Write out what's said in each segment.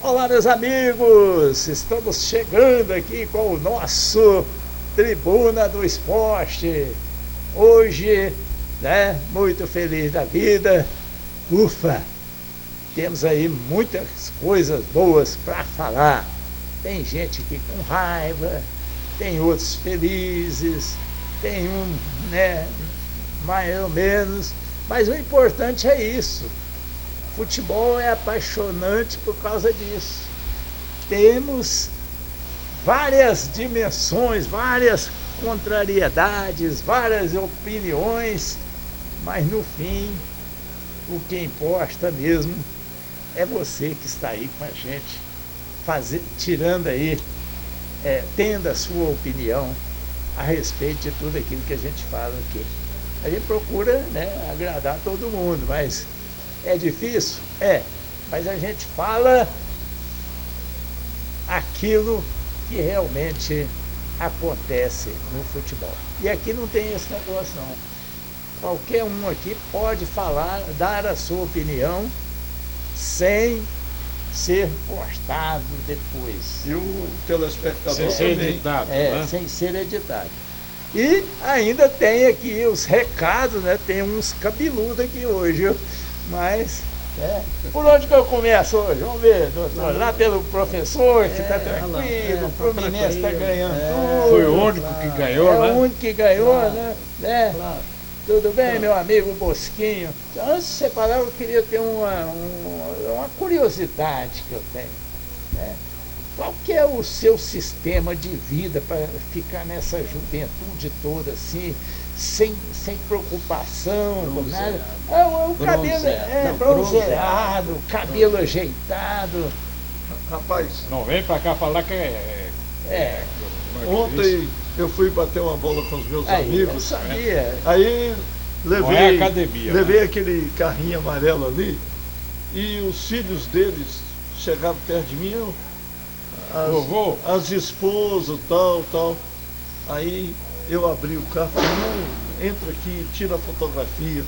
Olá, meus amigos, estamos chegando aqui com o nosso Tribuna do Esporte. Hoje, muito feliz da vida. Ufa, temos aí muitas coisas boas para falar. Tem gente aqui com raiva, tem outros felizes, tem mais ou menos, mas o importante é isso. Futebol é apaixonante por causa disso. Temos várias dimensões, várias contrariedades, várias opiniões, mas no fim, o que importa mesmo é você que está aí com a gente, tirando aí, tendo a sua opinião a respeito de tudo aquilo que a gente fala aqui. A gente procura, agradar todo mundo, mas é difícil? Mas a gente fala aquilo que realmente acontece no futebol. E aqui não tem esse negócio não. Qualquer um aqui pode falar, dar a sua opinião sem ser cortado depois. E o telespectador sem ser editado, sem ser editado. E ainda tem aqui os recados, tem uns cabeludos aqui hoje, mas por onde que eu começo hoje? Vamos ver, doutor. Lá pelo professor, que está tranquilo, o Fluminense está ganhando tudo. Foi o único que ganhou, né? É o único que ganhou, né? Claro. Tudo bem, meu amigo Bosquinho? Antes de você falar, eu queria ter uma curiosidade que eu tenho. Qual que é o seu sistema de vida para ficar nessa juventude toda assim, sem preocupação, com nada? O cabelo bronzeado, cabelo ajeitado. Rapaz, Não vem pra cá falar que ontem eu fui bater uma bola com os meus Eu amigos. sabia. Aí Não é academia, levei aquele carrinho amarelo ali e os filhos deles chegaram perto de mim, Vovô? as esposas, tal. Aí eu abri o carro, falei, não, entra aqui, tira a fotografia.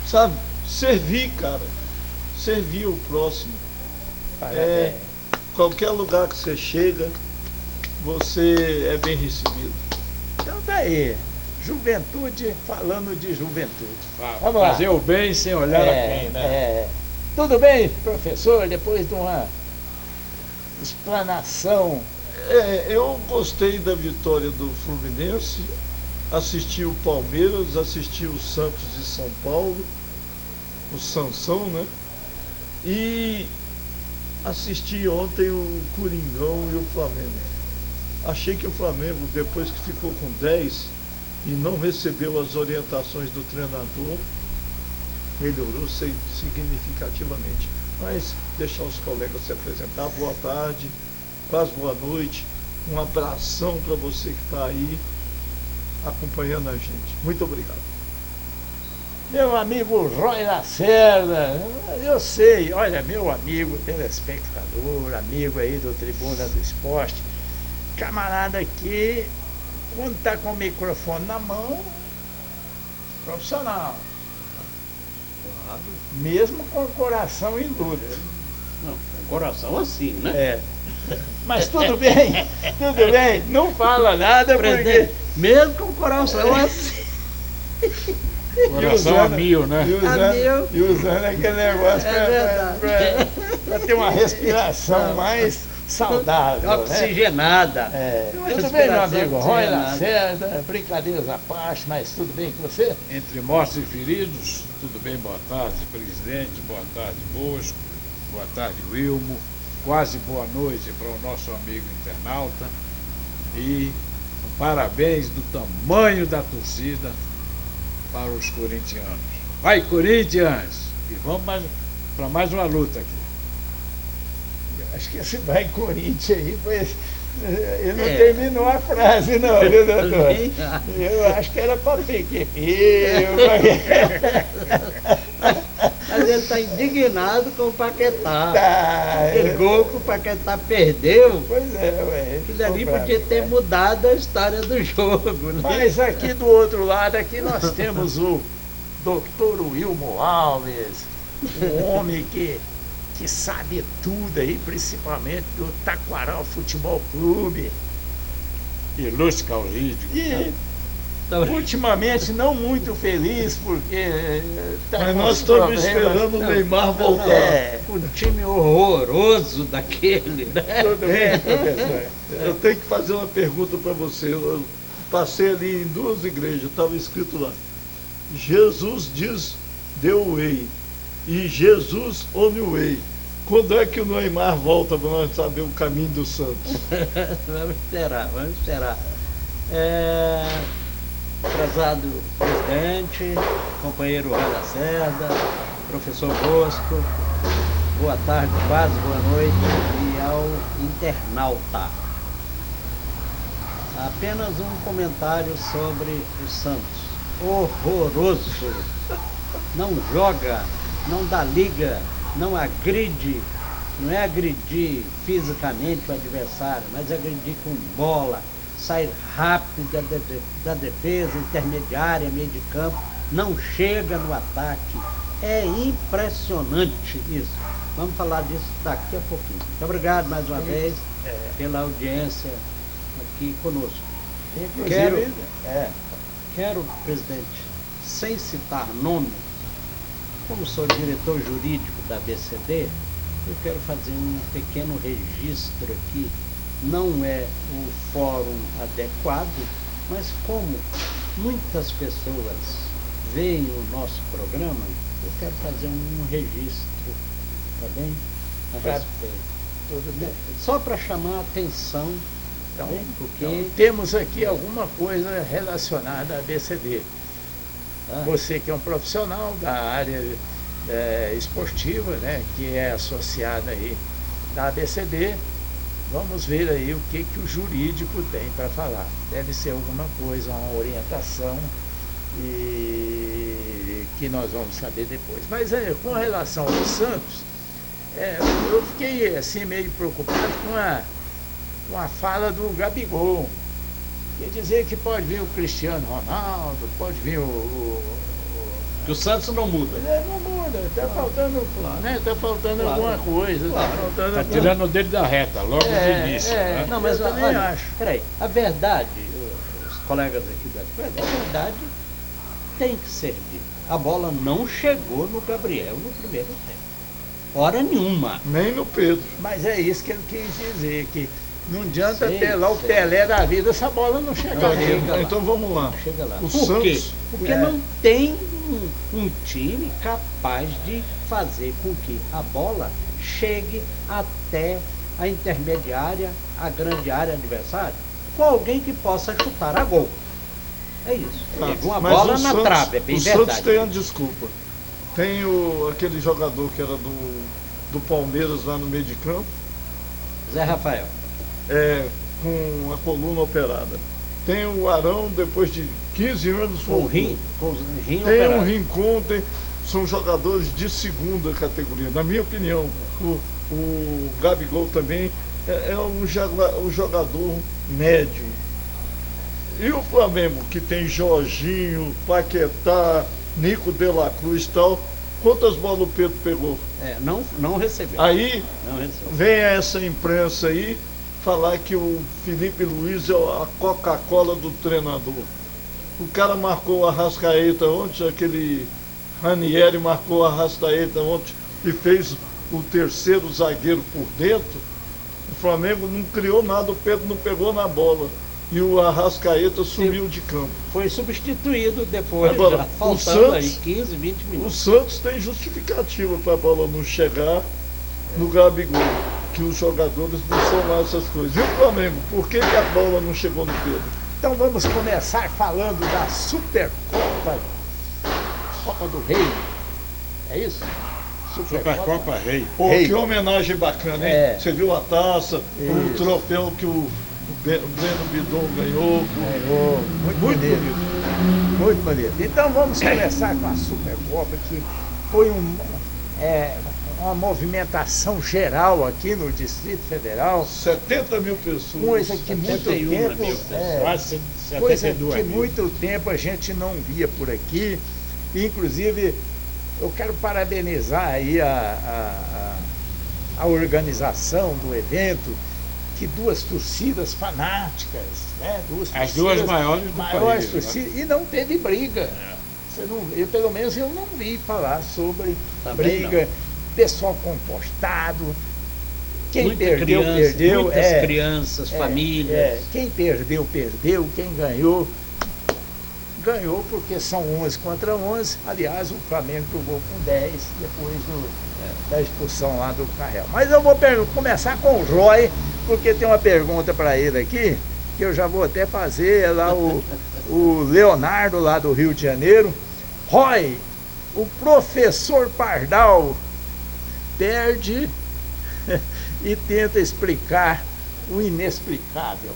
Sabe? Servir, cara. Servir o próximo. Parabéns. Qualquer lugar que você chega, você é bem recebido. Então tá aí. Juventude falando de juventude. Vamos lá. Fazer o bem sem olhar a quem, né? Tudo bem, professor? Depois de uma explanação. Eu gostei da vitória do Fluminense, assisti o Palmeiras, assisti o Santos de São Paulo, o Sansão, né? E assisti ontem o Coringão e o Flamengo. Achei que o Flamengo, depois que ficou com 10 e não recebeu as orientações do treinador, melhorou significativamente. Mas deixar os colegas se apresentar. Boa tarde, quase boa noite. Um abração para você que está aí acompanhando a gente. Muito obrigado. Meu amigo Roy Lacerda, eu sei, olha, meu amigo telespectador, amigo aí do Tribuna do Esporte, camarada aqui, quando está com o microfone na mão, profissional. Claro. Mesmo com o coração em luta. Não, com coração assim, né? Mas tudo bem, não fala nada porque... Mesmo com o coração assim. Coração a mil, né? E usando aquele negócio para ter uma respiração mais saudável. Oxigenada. Tudo bem, meu amigo Roy Lacerda, brincadeiras à parte, mas tudo bem com você? Entre mortos e feridos, tudo bem? Boa tarde, presidente. Boa tarde, Bosco. Boa tarde, Wilmo. Quase boa noite para o nosso amigo internauta. E um parabéns do tamanho da torcida para os corintianos. Vai, Corinthians! E vamos para mais uma luta aqui. Acho que esse vai Corinthians aí, pois ele não terminou a frase não, viu, doutor? Eu acho que era para PQP. Mas ele está indignado com o Paquetá. Tá. Aquele gol que o Paquetá perdeu. Pois é, Aquilo ali podia ter mudado a história do jogo, né? Mas aqui do outro lado, aqui nós temos o Dr. Wilmo Alves, um homem que que sabe tudo aí, principalmente do Taquaral Futebol Clube. Ilustre Causídio. E ultimamente não muito feliz, porque tá Mas com nós os estamos problemas. esperando o Neymar voltar. Um time horroroso daquele, né? Tudo bem, professor? Eu tenho que fazer uma pergunta para você. Eu passei ali em 2 igrejas, estava escrito lá: Jesus diz the way e Jesus on the way. Quando é que o Neymar volta para nós saber o caminho do Santos? Vamos esperar, vamos esperar. Prezado presidente, companheiro Rui Lacerda, professor Bosco, boa tarde, quase boa noite, e ao internauta. Apenas um comentário sobre o Santos. Horroroso. Não joga, não dá liga, não agride, não é agredir fisicamente o adversário, mas agredir com bola, sair rápido da defesa, intermediária, meio de campo, não chega no ataque. É impressionante isso. Vamos falar disso daqui a pouquinho. Muito obrigado mais uma vez pela audiência aqui conosco. Inclusive, Quero, presidente, sem citar nomes, como sou diretor jurídico da ABCD, eu quero fazer um pequeno registro aqui. Não é o fórum adequado, mas como muitas pessoas veem o nosso programa, eu quero fazer um registro, tá bem? A respeito. tudo bem. Só para chamar a atenção, tá Então, bem? Porque então, temos aqui alguma coisa relacionada à ABCD. Você que é um profissional da área esportiva, né, que é associada aí da ABCD, vamos ver aí o que o jurídico tem para falar. Deve ser alguma coisa, uma orientação, e que nós vamos saber depois. Mas com relação ao Santos, eu fiquei assim meio preocupado com a fala do Gabigol. Quer dizer que pode vir o Cristiano Ronaldo, pode vir que o Santos não muda. Não muda, está faltando, né? Tá faltando Claro. alguma coisa. Claro. Tá faltando Está alguma... tirando o dele da reta, logo de início. Né? Não, mas Eu também olha, acho. Peraí, a verdade, os colegas aqui a verdade tem que ser dita. A bola não chegou no Gabriel no primeiro tempo. Hora nenhuma. Nem no Pedro. Mas é isso que ele quis dizer, que não adianta Sei, ter lá o sei. Pelé da vida, essa bola não chega Não, nele. chega lá. Então vamos lá. Chega lá. O Por quê? Santos- Porque É. não tem um time capaz de fazer com que a bola chegue até a intermediária, a grande área adversária, com alguém que possa chutar a gol. É isso. Uma Mas bola o na Santos- trave, é bem o verdade. Santos tem uma desculpa. Tem aquele jogador que era do Palmeiras lá no meio de campo, Zé Rafael. com a coluna operada. Tem o Arão, depois de 15 anos, Com o voltou. rim Tem operado. o Rincon, são jogadores de segunda categoria. Na minha opinião, o Gabigol também é um jogador médio. E o Flamengo, que tem Jorginho, Paquetá, Nico de la Cruz e tal, quantas bolas o Pedro pegou? Não recebeu. Aí Não recebeu. vem essa imprensa aí falar que o Felipe Luiz é a Coca-Cola do treinador. O cara marcou o Arrascaeta ontem, aquele Ranieri marcou o Arrascaeta ontem e fez o terceiro zagueiro por dentro. O Flamengo não criou nada, o Pedro não pegou na bola. E o Arrascaeta sumiu de campo. Foi substituído depois, Agora, já o faltando Santos- aí 15, 20 O minutos. Santos tem justificativa para a bola não chegar no Gabigol, que os jogadores não são lá essas coisas. E o Flamengo, por que a bola não chegou no Pedro? Então vamos começar falando da Supercopa, Copa do Rei. É isso? Supercopa Rei. Pô, Ei. que homenagem bacana, hein? Você viu a taça, o Isso. troféu que o Breno Bidon ganhou. Ganhou. Muito bonito. Muito bonito. Então vamos começar com a Supercopa, que foi uma movimentação geral aqui no Distrito Federal. 70 mil pessoas. Coisa que muito 71 tempo. mil Quase Coisa 72 que mil. muito tempo a gente não via por aqui. Inclusive, eu quero parabenizar aí a a organização do evento, que duas torcidas fanáticas, né? As duas maiores do país, torcidas, né? E não teve briga. É. Pelo menos eu não vi falar sobre Também briga, não. Pessoal compostado. Quem Muita perdeu, criança, perdeu. muitas crianças, famílias. Quem perdeu, perdeu. Quem ganhou, ganhou, porque são 11 contra 11. Aliás, o Flamengo jogou com 10 depois da expulsão lá do Carrel. Mas eu vou começar com o Roy, porque tem uma pergunta para ele aqui, que eu já vou até fazer lá o Leonardo lá do Rio de Janeiro. Roy, o professor Pardal perde e tenta explicar o inexplicável.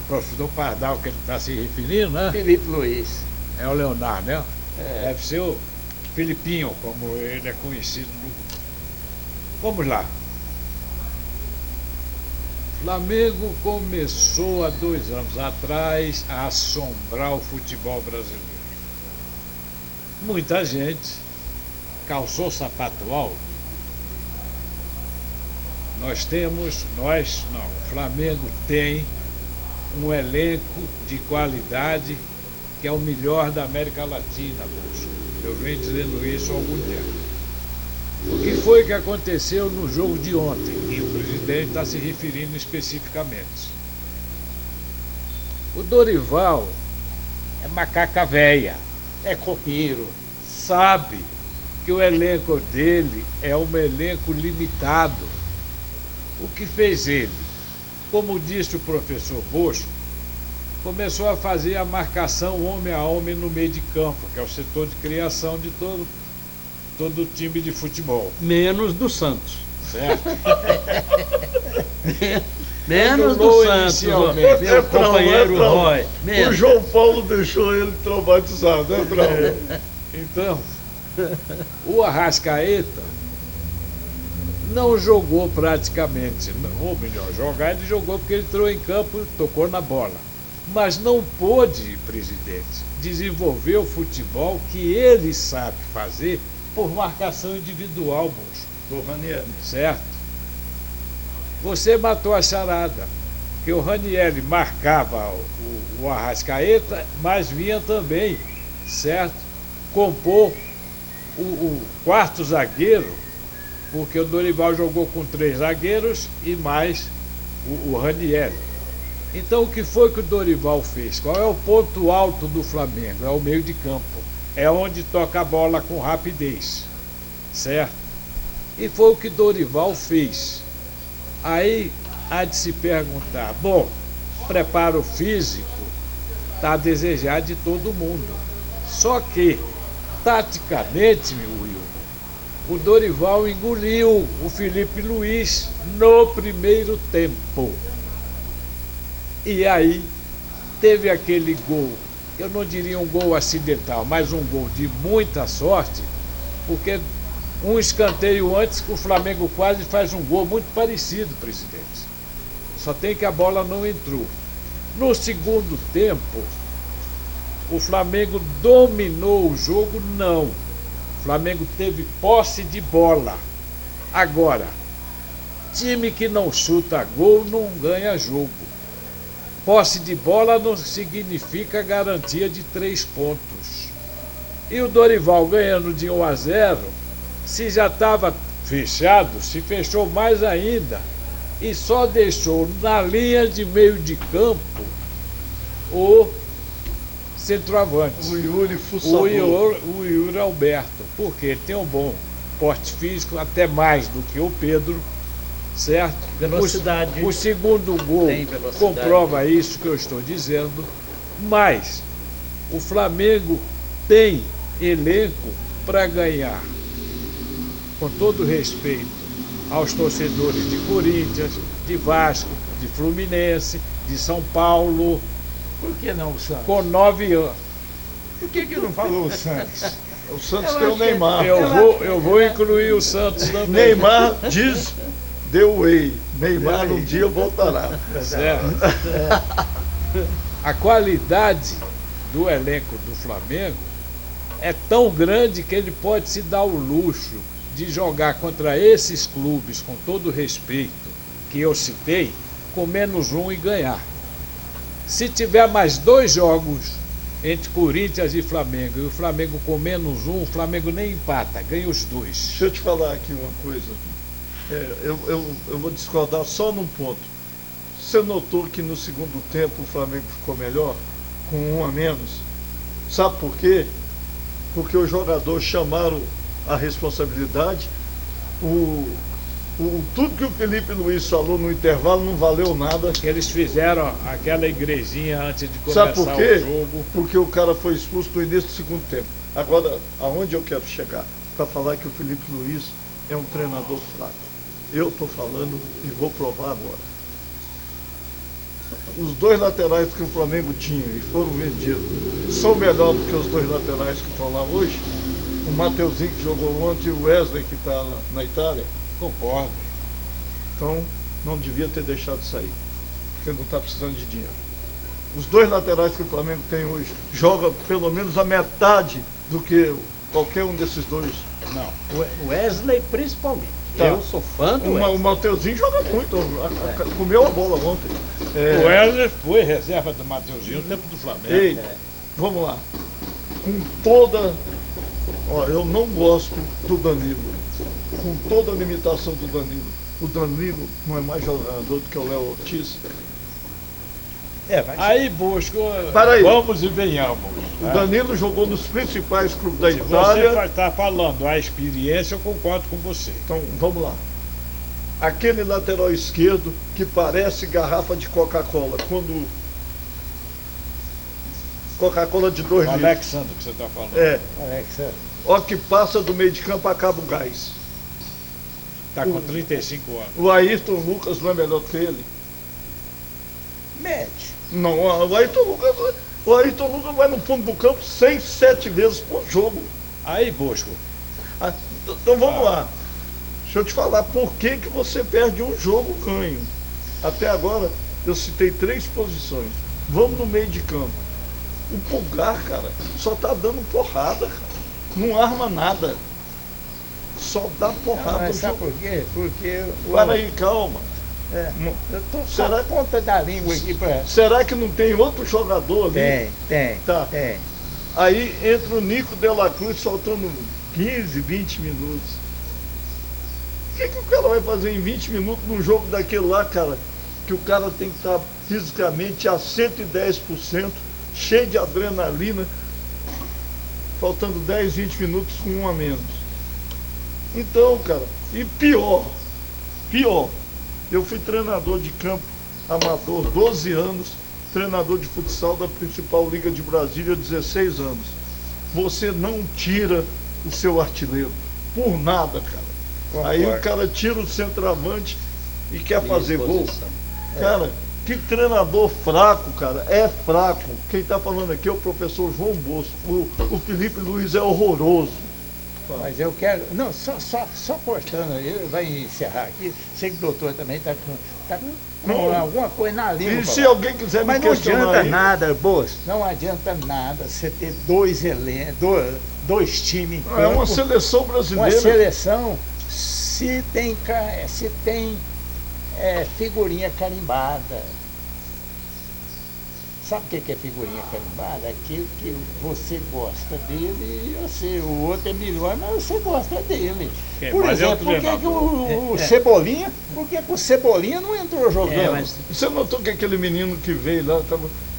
Professor Pardal, que ele está se referindo, né? Felipe Luiz. É o Leonardo, né? É. Deve ser o Filipinho, como ele é conhecido no mundo. Vamos lá. Flamengo começou há 2 anos atrás a assombrar o futebol brasileiro. Muita gente calçou sapato alto. O Flamengo tem um elenco de qualidade que é o melhor da América Latina, Busco. Eu venho dizendo isso há algum tempo. O que foi que aconteceu no jogo de ontem? E o presidente está se referindo especificamente. O Dorival é macaca véia, É copeiro. sabe que o elenco dele é um elenco limitado. O que fez ele? Como disse o professor Bosco, começou a fazer a marcação homem a homem no meio de campo, que é o setor de criação de todo time de futebol, Menos do Santos. certo? Menos Anulou do Santos, inicialmente. meu companheiro Roy. O Menos. João Paulo deixou ele traumatizado, né, Brau? Então, o Arrascaeta não jogou praticamente, ou melhor, jogar ele jogou porque ele entrou em campo e tocou na bola. Mas não pôde, presidente, desenvolver o futebol que ele sabe fazer por marcação individual, moço. Do Ranieri. Certo? Você matou a charada, que o Ranieri marcava o Arrascaeta, mas vinha também, certo? Compor o quarto zagueiro, porque o Dorival jogou com 3 zagueiros e mais o Ranieri. Então o que foi que o Dorival fez? Qual é o ponto alto do Flamengo? É o meio de campo. É onde toca a bola com rapidez, certo? E foi o que Dorival fez. Aí há de se perguntar, bom, preparo físico está a desejar de todo mundo. Só que, taticamente, meu Will, o Dorival engoliu o Felipe Luiz no primeiro tempo. E aí teve aquele gol, eu não diria um gol acidental, mas um gol de muita sorte, porque um escanteio antes que o Flamengo quase faz um gol muito parecido, presidente. Só tem que a bola não entrou. No segundo tempo, o Flamengo dominou o jogo? Não. O Flamengo teve posse de bola. Agora, time que não chuta gol não ganha jogo. Posse de bola não significa garantia de 3 pontos. E o Dorival ganhando de 1-0, se já estava fechado, se fechou mais ainda. E só deixou na linha de meio de campo o centroavante. O Yuri Fussabol. O Yuri Alberto, porque ele tem um bom porte físico, até mais do que o Pedro, certo? Velocidade. O segundo gol Tem velocidade. comprova isso que eu estou dizendo, mas o Flamengo tem elenco para ganhar, com todo respeito aos torcedores de Corinthians, de Vasco, de Fluminense, de São Paulo, Por que não o Santos? com 9 anos. Por que não falou o Santos? O Santos Eu tem o achei- Neymar. Eu vou incluir o Santos também. Neymar diz The Way. Neymar um dia voltará. Certo. A qualidade do elenco do Flamengo é tão grande que ele pode se dar o luxo de jogar contra esses clubes, com todo o respeito que eu citei, com -1 e ganhar. Se tiver mais 2 jogos entre Corinthians e Flamengo, e o Flamengo com -1, o Flamengo nem empata, ganha os 2. Deixa eu te falar aqui uma coisa. Eu vou discordar só num ponto. Você notou que no segundo tempo o Flamengo ficou melhor, com 1 a menos? Sabe por quê? Porque os jogadores chamaram a responsabilidade. Tudo que o Felipe Luiz falou no intervalo não valeu nada. Eles fizeram aquela igrejinha antes de começar Sabe por quê? o jogo. Porque o cara foi expulso no início do segundo tempo. Agora, aonde eu quero chegar? Para falar que o Felipe Luiz é um treinador fraco. Eu estou falando e vou provar agora. Os 2 laterais que o Flamengo tinha e foram vendidos são melhores do que os 2 laterais que estão lá hoje. O Mateuzinho que jogou ontem e o Wesley que está na Itália. Concordo. Então, não devia ter deixado sair, porque não está precisando de dinheiro. Os 2 laterais que o Flamengo tem hoje jogam pelo menos a metade do que qualquer um desses 2. Não. O Wesley principalmente. Tá. Eu sou fã do Wesley. O Mateuzinho joga muito, comeu a bola ontem. O Wesley foi reserva do Mateuzinho no tempo do Flamengo. Ei, vamos lá. Com toda... Ó, eu não gosto do Danilo. Com toda a limitação do Danilo. O Danilo não é mais jogador do que o Léo Ortiz. Aí, Bosco, Para aí. vamos e venhamos. O Danilo jogou nos principais clubes da Se Itália. você está falando a experiência, eu concordo com você. Então, vamos lá. Aquele lateral esquerdo que parece garrafa de Coca-Cola. Quando... Coca-Cola de 2 O litros. Alexandre que você está falando. É. Alexa, Ó que passa do meio de campo, acaba o gás. Está com 35 anos. O Ayrton Lucas não é melhor que ele? mete. Não, o Ayrton Lucas vai no fundo do campo 6, 7 vezes por jogo. Aí, Bosco, Então vamos lá. Deixa eu te falar por que você perde um jogo ganho. Até agora eu citei 3 posições. Vamos no meio de campo. O Pulgar, cara, só tá dando porrada, cara. Não arma nada. Só dá porrada. Mas no sabe jogo. por quê? Porque Para aí, calma. eu tô só Será- a ponta da língua aqui pra... Será que não tem outro jogador ali? Tem. Tá. Tem. Aí entra o Nico de la Cruz faltando 15, 20 minutos. O que o cara vai fazer em 20 minutos num jogo daquele lá, cara? Que o cara tem que estar fisicamente a 110%, cheio de adrenalina, faltando 10, 20 minutos com um a menos. Então, cara, e pior, eu fui treinador de campo amador 12 anos, treinador de futsal da principal liga de Brasília 16 anos. Você não tira o seu artilheiro por nada, cara. Aí o cara tira o centroavante e quer fazer gol. Posição. Cara, que treinador fraco, cara. É fraco. Quem está falando aqui é o professor João Bosco. O Felipe Luiz é horroroso. Mas eu quero... Não, só cortando, vai encerrar aqui. Sei que o doutor também está com Não. alguma coisa na língua. E pra se falar. alguém quiser me Mas não questionar adianta aí, nada, Bosco. Não adianta nada você ter 2 elencos, 2 times em é uma campo. seleção Uma brasileira. seleção, se tem figurinha carimbada. Sabe o que é figurinha carimbada? Aquilo que você gosta dele e o outro é melhor, mas você gosta dele. Por mas é o exemplo, por que treinador. o Cebolinha? Por que o Cebolinha não entrou jogando? Mas Você notou que aquele menino que veio lá,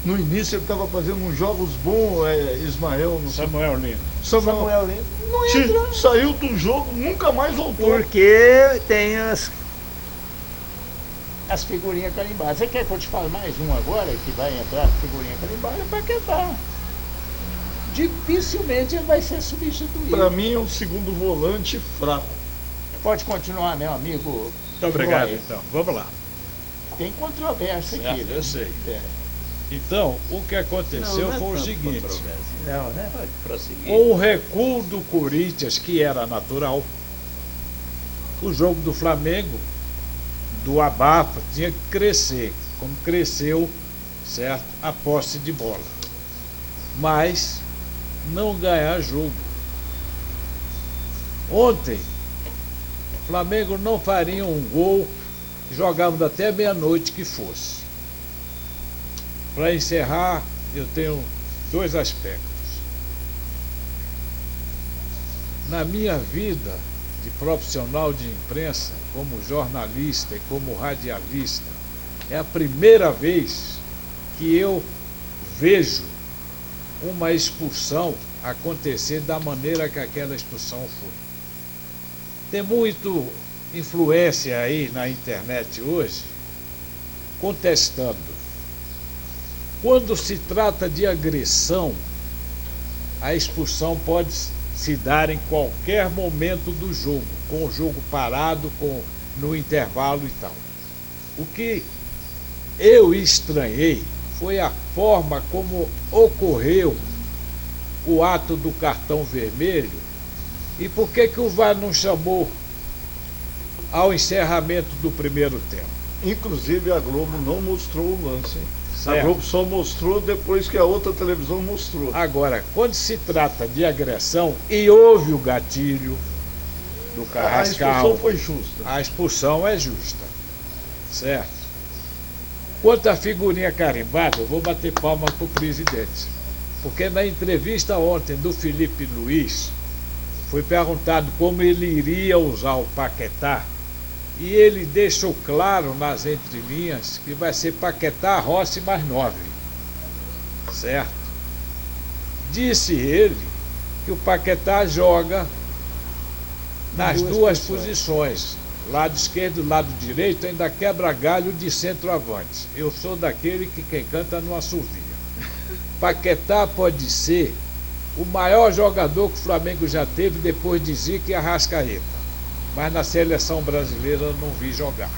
no início ele estava fazendo uns jogos bons, Ismael, não sei. Samuel Lino. Samuel Lino não entra. Saiu do jogo, nunca mais voltou. Porque tem as figurinhas carimbadas. Você quer que eu te fale mais um agora que vai entrar figurinha carimbada? Para que tá? Dificilmente ele vai ser substituído. Para mim é um segundo volante fraco. Pode continuar, meu amigo. Muito obrigado, Joia. então. Vamos lá. Tem controvérsia aqui. Certo, né? eu sei. É. Então, o que aconteceu não é foi o tanto seguinte. controvérsia. Não, né? Pode prosseguir. Com o recuo do Corinthians, que era natural, o jogo do Flamengo, do abafa, tinha que crescer, como cresceu, certo, a posse de bola. Mas não ganhar jogo. Ontem, Flamengo não faria um gol, jogávamos até meia-noite que fosse. Para encerrar, eu tenho 2 aspectos. Na minha vida de profissional de imprensa, como jornalista e como radialista, é a primeira vez que eu vejo uma expulsão acontecer da maneira que aquela expulsão foi. Tem muito influência aí na internet hoje contestando. Quando se trata de agressão, a expulsão pode se dar em qualquer momento do jogo, com o jogo parado, no intervalo e tal. O que eu estranhei foi a forma como ocorreu o ato do cartão vermelho e por que o VAR não chamou ao encerramento do primeiro tempo. Inclusive a Globo não mostrou o lance, hein? Certo. A Globo só mostrou depois que a outra televisão mostrou. Agora, quando se trata de agressão e houve o gatilho do A Carrascal, expulsão foi justa. a expulsão é justa, certo? Quanto à figurinha carimbada, eu vou bater palma para o presidente, porque na entrevista ontem do Felipe Luiz, foi perguntado como ele iria usar o Paquetá, e ele deixou claro nas entrelinhas que vai ser Paquetá, Rossi mais 9, certo? Disse ele que o Paquetá joga nas duas posições, lado esquerdo e lado direito, ainda quebra galho de centroavante. Eu sou daquele que quem canta não assovia. Paquetá pode ser o maior jogador que o Flamengo já teve depois de Zico e Arrascaeta. Mas na seleção brasileira eu não vi jogar,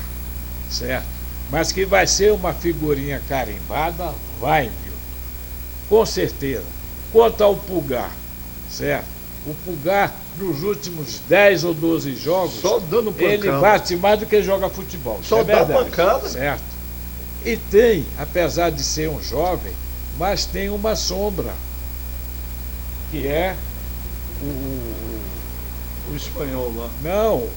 certo? Mas que vai ser uma figurinha carimbada, vai, viu? Com certeza. Quanto ao Pulgar, certo? O Pulgar, nos últimos 10 ou 12 jogos, Só dando pancada. ele bate mais do que joga futebol. Só é dá verdade, pancada. certo? E tem, apesar de ser um jovem, mas tem uma sombra, que é O espanhol lá. não,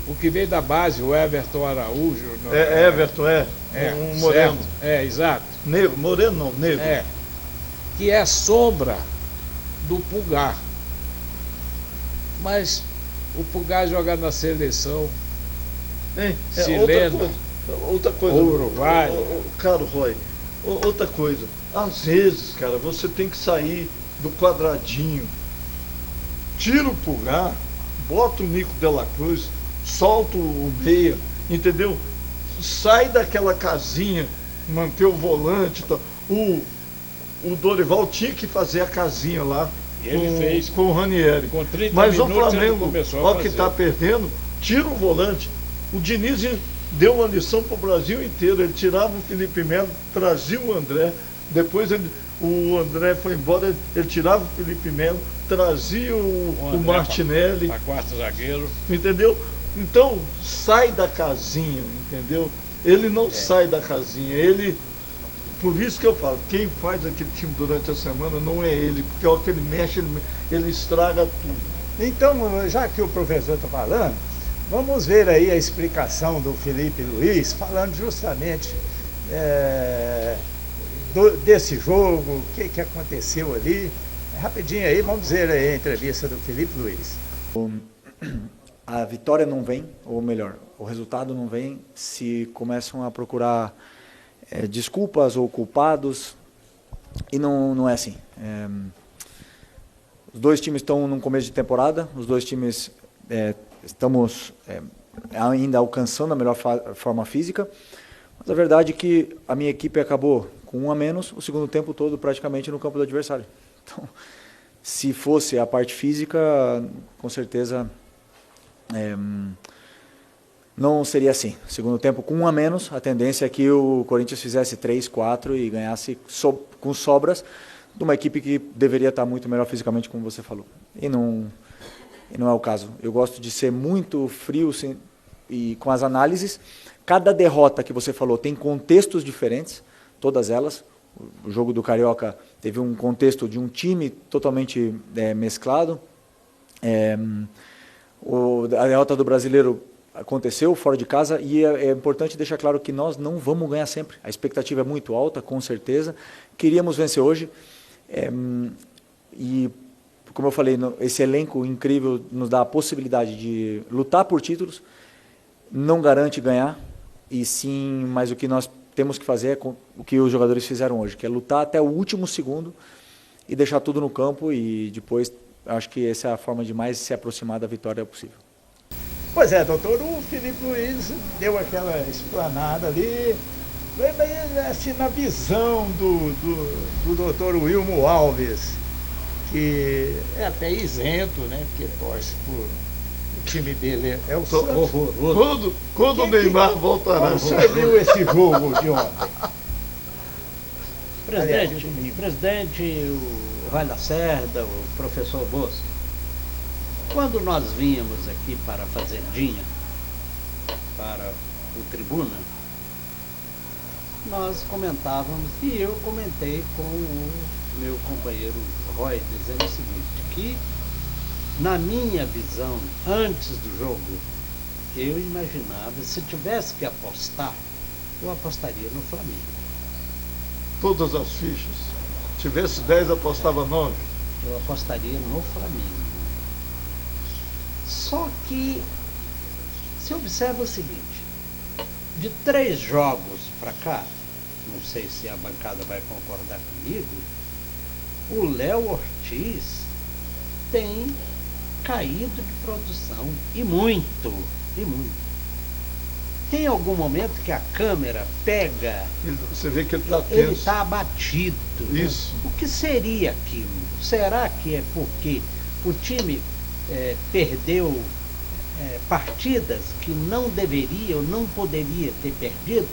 o que veio da base, o Everton Araújo. É Everton, um moreno. Certo? É, exato. Negro, moreno não, negro. É. Que é sombra do Pulgar. Mas o Pulgar joga na seleção Hein? chilena, Outra coisa. Uruguai. Caro Roy, outra coisa. Às vezes, cara, você tem que sair do quadradinho. Tira o Pulgar, bota o Nico de la Cruz, solta o meia, entendeu? Sai daquela casinha, manter o volante e tal. O Dorival tinha que fazer a casinha lá Ele fez. com o Ranieri. Com 30 Mas o minutos ele Flamengo, começou a ó que fazer. está perdendo, tira o volante. O Diniz deu uma lição para o Brasil inteiro. Ele tirava o Felipe Melo, trazia o André. Depois o André foi embora, ele tirava o Felipe Melo, trazia o Martinelli. A quarto zagueiro. Entendeu? Então, sai da casinha, entendeu? Ele não sai da casinha. Por isso que eu falo, quem faz aquele time durante a semana não é ele, porque a hora que ele mexe, ele estraga tudo. Então, já que o professor está falando, vamos ver aí a explicação do Felipe Luiz, falando justamente desse jogo, o que aconteceu ali. Rapidinho aí, vamos ver aí a entrevista do Felipe Luiz. A vitória não vem, ou melhor, o resultado não vem se começam a procurar desculpas ou culpados, e não é assim. Os dois times estão num começo de temporada, os dois times estamos ainda alcançando a melhor forma física, mas a verdade é que a minha equipe acabou com 1 a menos o segundo tempo todo praticamente no campo do adversário. Então, se fosse a parte física, com certeza não seria assim. Segundo tempo, com 1 a menos, a tendência é que o Corinthians fizesse 3, 4 e ganhasse com sobras de uma equipe que deveria estar muito melhor fisicamente, como você falou. E não é o caso. Eu gosto de ser muito frio e com as análises. Cada derrota que você falou tem contextos diferentes, todas elas. O jogo do Carioca teve um contexto de um time totalmente mesclado. A derrota do Brasileiro aconteceu fora de casa e é importante deixar claro que nós não vamos ganhar sempre. A expectativa é muito alta, com certeza. Queríamos vencer hoje e, como eu falei, esse elenco incrível nos dá a possibilidade de lutar por títulos. Não garante ganhar, e sim, mas o que nós temos que fazer é o que os jogadores fizeram hoje, que é lutar até o último segundo e deixar tudo no campo, e depois acho que essa é a forma de mais se aproximar da vitória possível. Pois é, doutor, o Felipe Luiz deu aquela explanada ali, assim, na visão do doutor Wilmo Alves, que é até isento, né, porque torce por... O time dele é o Santos. Horroroso. Quando o Neymar voltará? Como você viu esse jogo de ontem? Presidente, o Vai Lacerda, o professor Bosco, quando nós vínhamos aqui para a Fazendinha, para o Tribuna, nós comentávamos, e eu comentei com o meu companheiro Roy, dizendo o seguinte, que na minha visão, antes do jogo, eu imaginava, se tivesse que apostar, eu apostaria no Flamengo. Todas as fichas. Tivesse 10, apostava 9. Eu apostaria no Flamengo. Só que, se observa o seguinte, de 3 jogos para cá, não sei se a bancada vai concordar comigo, o Léo Ortiz tem caído de produção, e muito. Tem algum momento que a câmera pega, Você vê que ele está tenso. ele está abatido. Isso. Né? O que seria aquilo? Será que é porque o time perdeu partidas que não deveria ou não poderia ter perdido?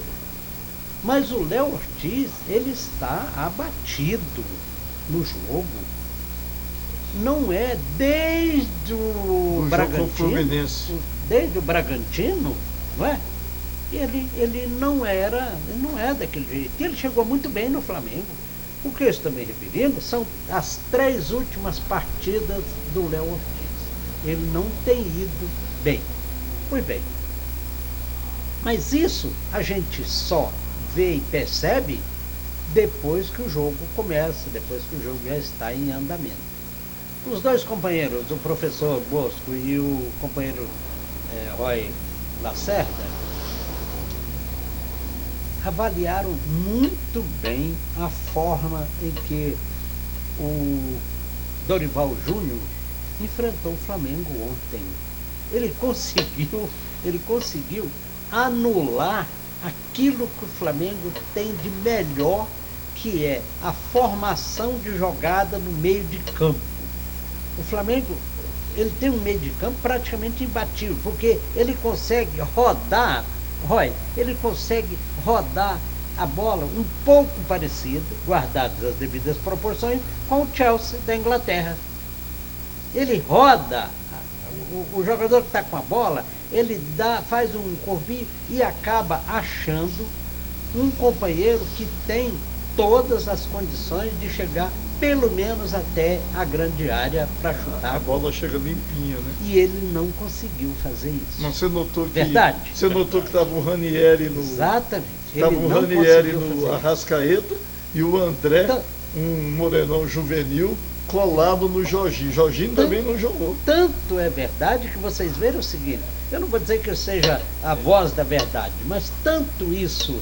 Mas o Léo Ortiz, ele está abatido no jogo. Não é desde o Bragantino, desde o Bragantino, não é? Ele não é daquele jeito. Ele chegou muito bem no Flamengo. O que eu estou me referindo são as 3 últimas partidas do Léo Ortiz. Ele não tem ido bem. Pois bem. Mas isso a gente só vê e percebe depois que o jogo começa, depois que o jogo já está em andamento. Os 2 companheiros, o professor Bosco e o companheiro Roy Lacerda, avaliaram muito bem a forma em que o Dorival Júnior enfrentou o Flamengo ontem. Ele conseguiu anular aquilo que o Flamengo tem de melhor, que é a formação de jogada no meio de campo. O Flamengo, ele tem um meio de campo praticamente imbatível, porque ele consegue rodar, ele consegue rodar a bola um pouco parecido, guardadas as devidas proporções, com o Chelsea da Inglaterra. Ele roda, o jogador que está com a bola, ele faz um corpinho e acaba achando um companheiro que tem todas as condições de chegar pelo menos até a grande área para chutar. A bola chega limpinha, né? E ele não conseguiu fazer isso. Mas você notou que... Verdade. Você notou que estava o Ranieri no... Exatamente. Estava o Ranieri no Arrascaeta e o André, um morenão juvenil, colado no Jorginho. Jorginho também não jogou. Tanto é verdade que vocês veem o seguinte, eu não vou dizer que eu seja a voz da verdade, mas tanto isso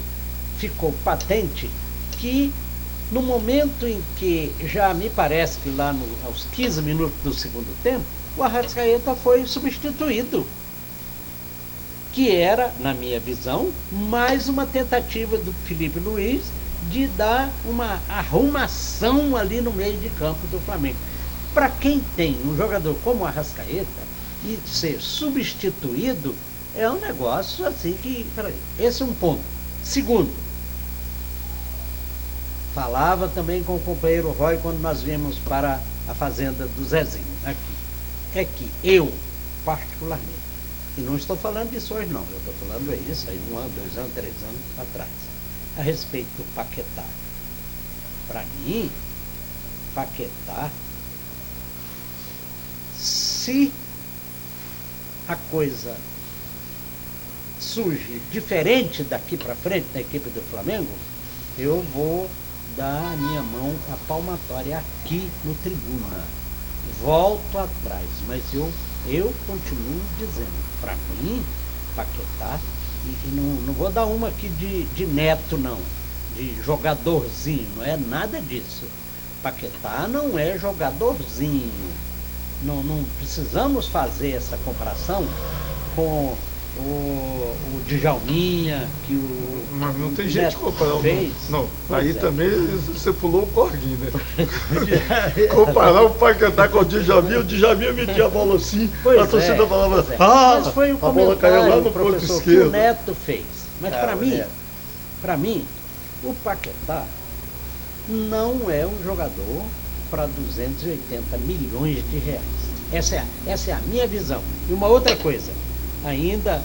ficou patente que no momento em que já me parece que lá aos 15 minutos do segundo tempo, o Arrascaeta foi substituído. Que era, na minha visão, mais uma tentativa do Felipe Luiz de dar uma arrumação ali no meio de campo do Flamengo. Para quem tem um jogador como o Arrascaeta, e ser substituído é um negócio assim que... Esse é um ponto. Segundo, falava também com o companheiro Roy quando nós viemos para a fazenda do Zezinho, aqui. É que eu, particularmente, e não estou falando disso hoje não, eu estou falando isso aí 1 ano, 2 anos, 3 anos atrás, a respeito do Paquetá. Para mim, Paquetá, se a coisa surge diferente daqui para frente da equipe do Flamengo, eu vou dar a minha mão à palmatória aqui no Tribuna. Volto atrás, mas eu continuo dizendo, para mim, Paquetá, e não vou dar uma aqui de neto não, de jogadorzinho, não é nada disso. Paquetá não é jogadorzinho. Não precisamos fazer essa comparação com o Djalminha, que o Mas não tem jeito de comparar. fez. Não, Pois aí é. também você pulou o corguinho, né? Comparar o Paquetá com o Djalminha metia a bola assim, Pois a torcida é, falava, pois é. ah, Mas foi o a bola caiu lá comentário, no ponto professor, que o esquerdo. Neto fez. Mas Ah, para mim, o Paquetá não é um jogador para 280 milhões de reais. Essa é a minha visão. E uma outra coisa, ainda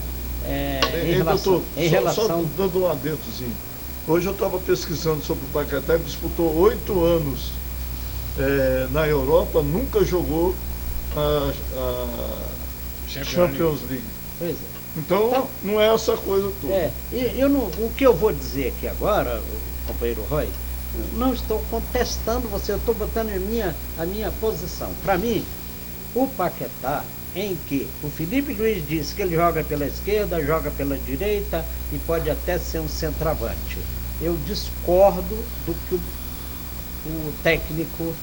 Doutor, em só relação dando um adentozinho. Hoje eu estava pesquisando sobre o Paquetá, ele disputou 8 anos na Europa, nunca jogou a Champions League. Pois é. Então, não é essa coisa toda. O que eu vou dizer aqui agora, o companheiro Roy, não estou contestando você, eu estou botando a minha posição. Para mim, o Paquetá, em que o Felipe Luiz disse que ele joga pela esquerda, joga pela direita e pode até ser um centroavante. Eu discordo do que o técnico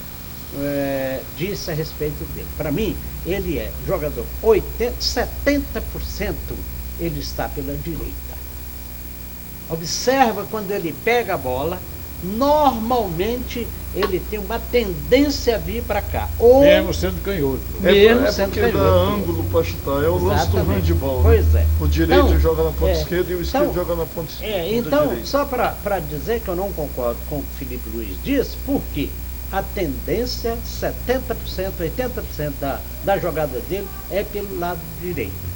disse a respeito dele. Para mim, ele é jogador 70% ele está pela direita. Observa quando ele pega a bola, normalmente ele tem uma tendência a vir para cá. Ou Mesmo sendo canhoto. mesmo É sendo porque dá canhoto. ângulo para chutar, é o lance do Exatamente. handball. Né? Pois é. O direito Então, joga na ponta é, esquerda e o esquerdo então, joga na ponta Então, direita. só para dizer que eu não concordo com o que o Felipe Luiz diz, porque a tendência, 70%, 80% da jogada dele é pelo lado direito.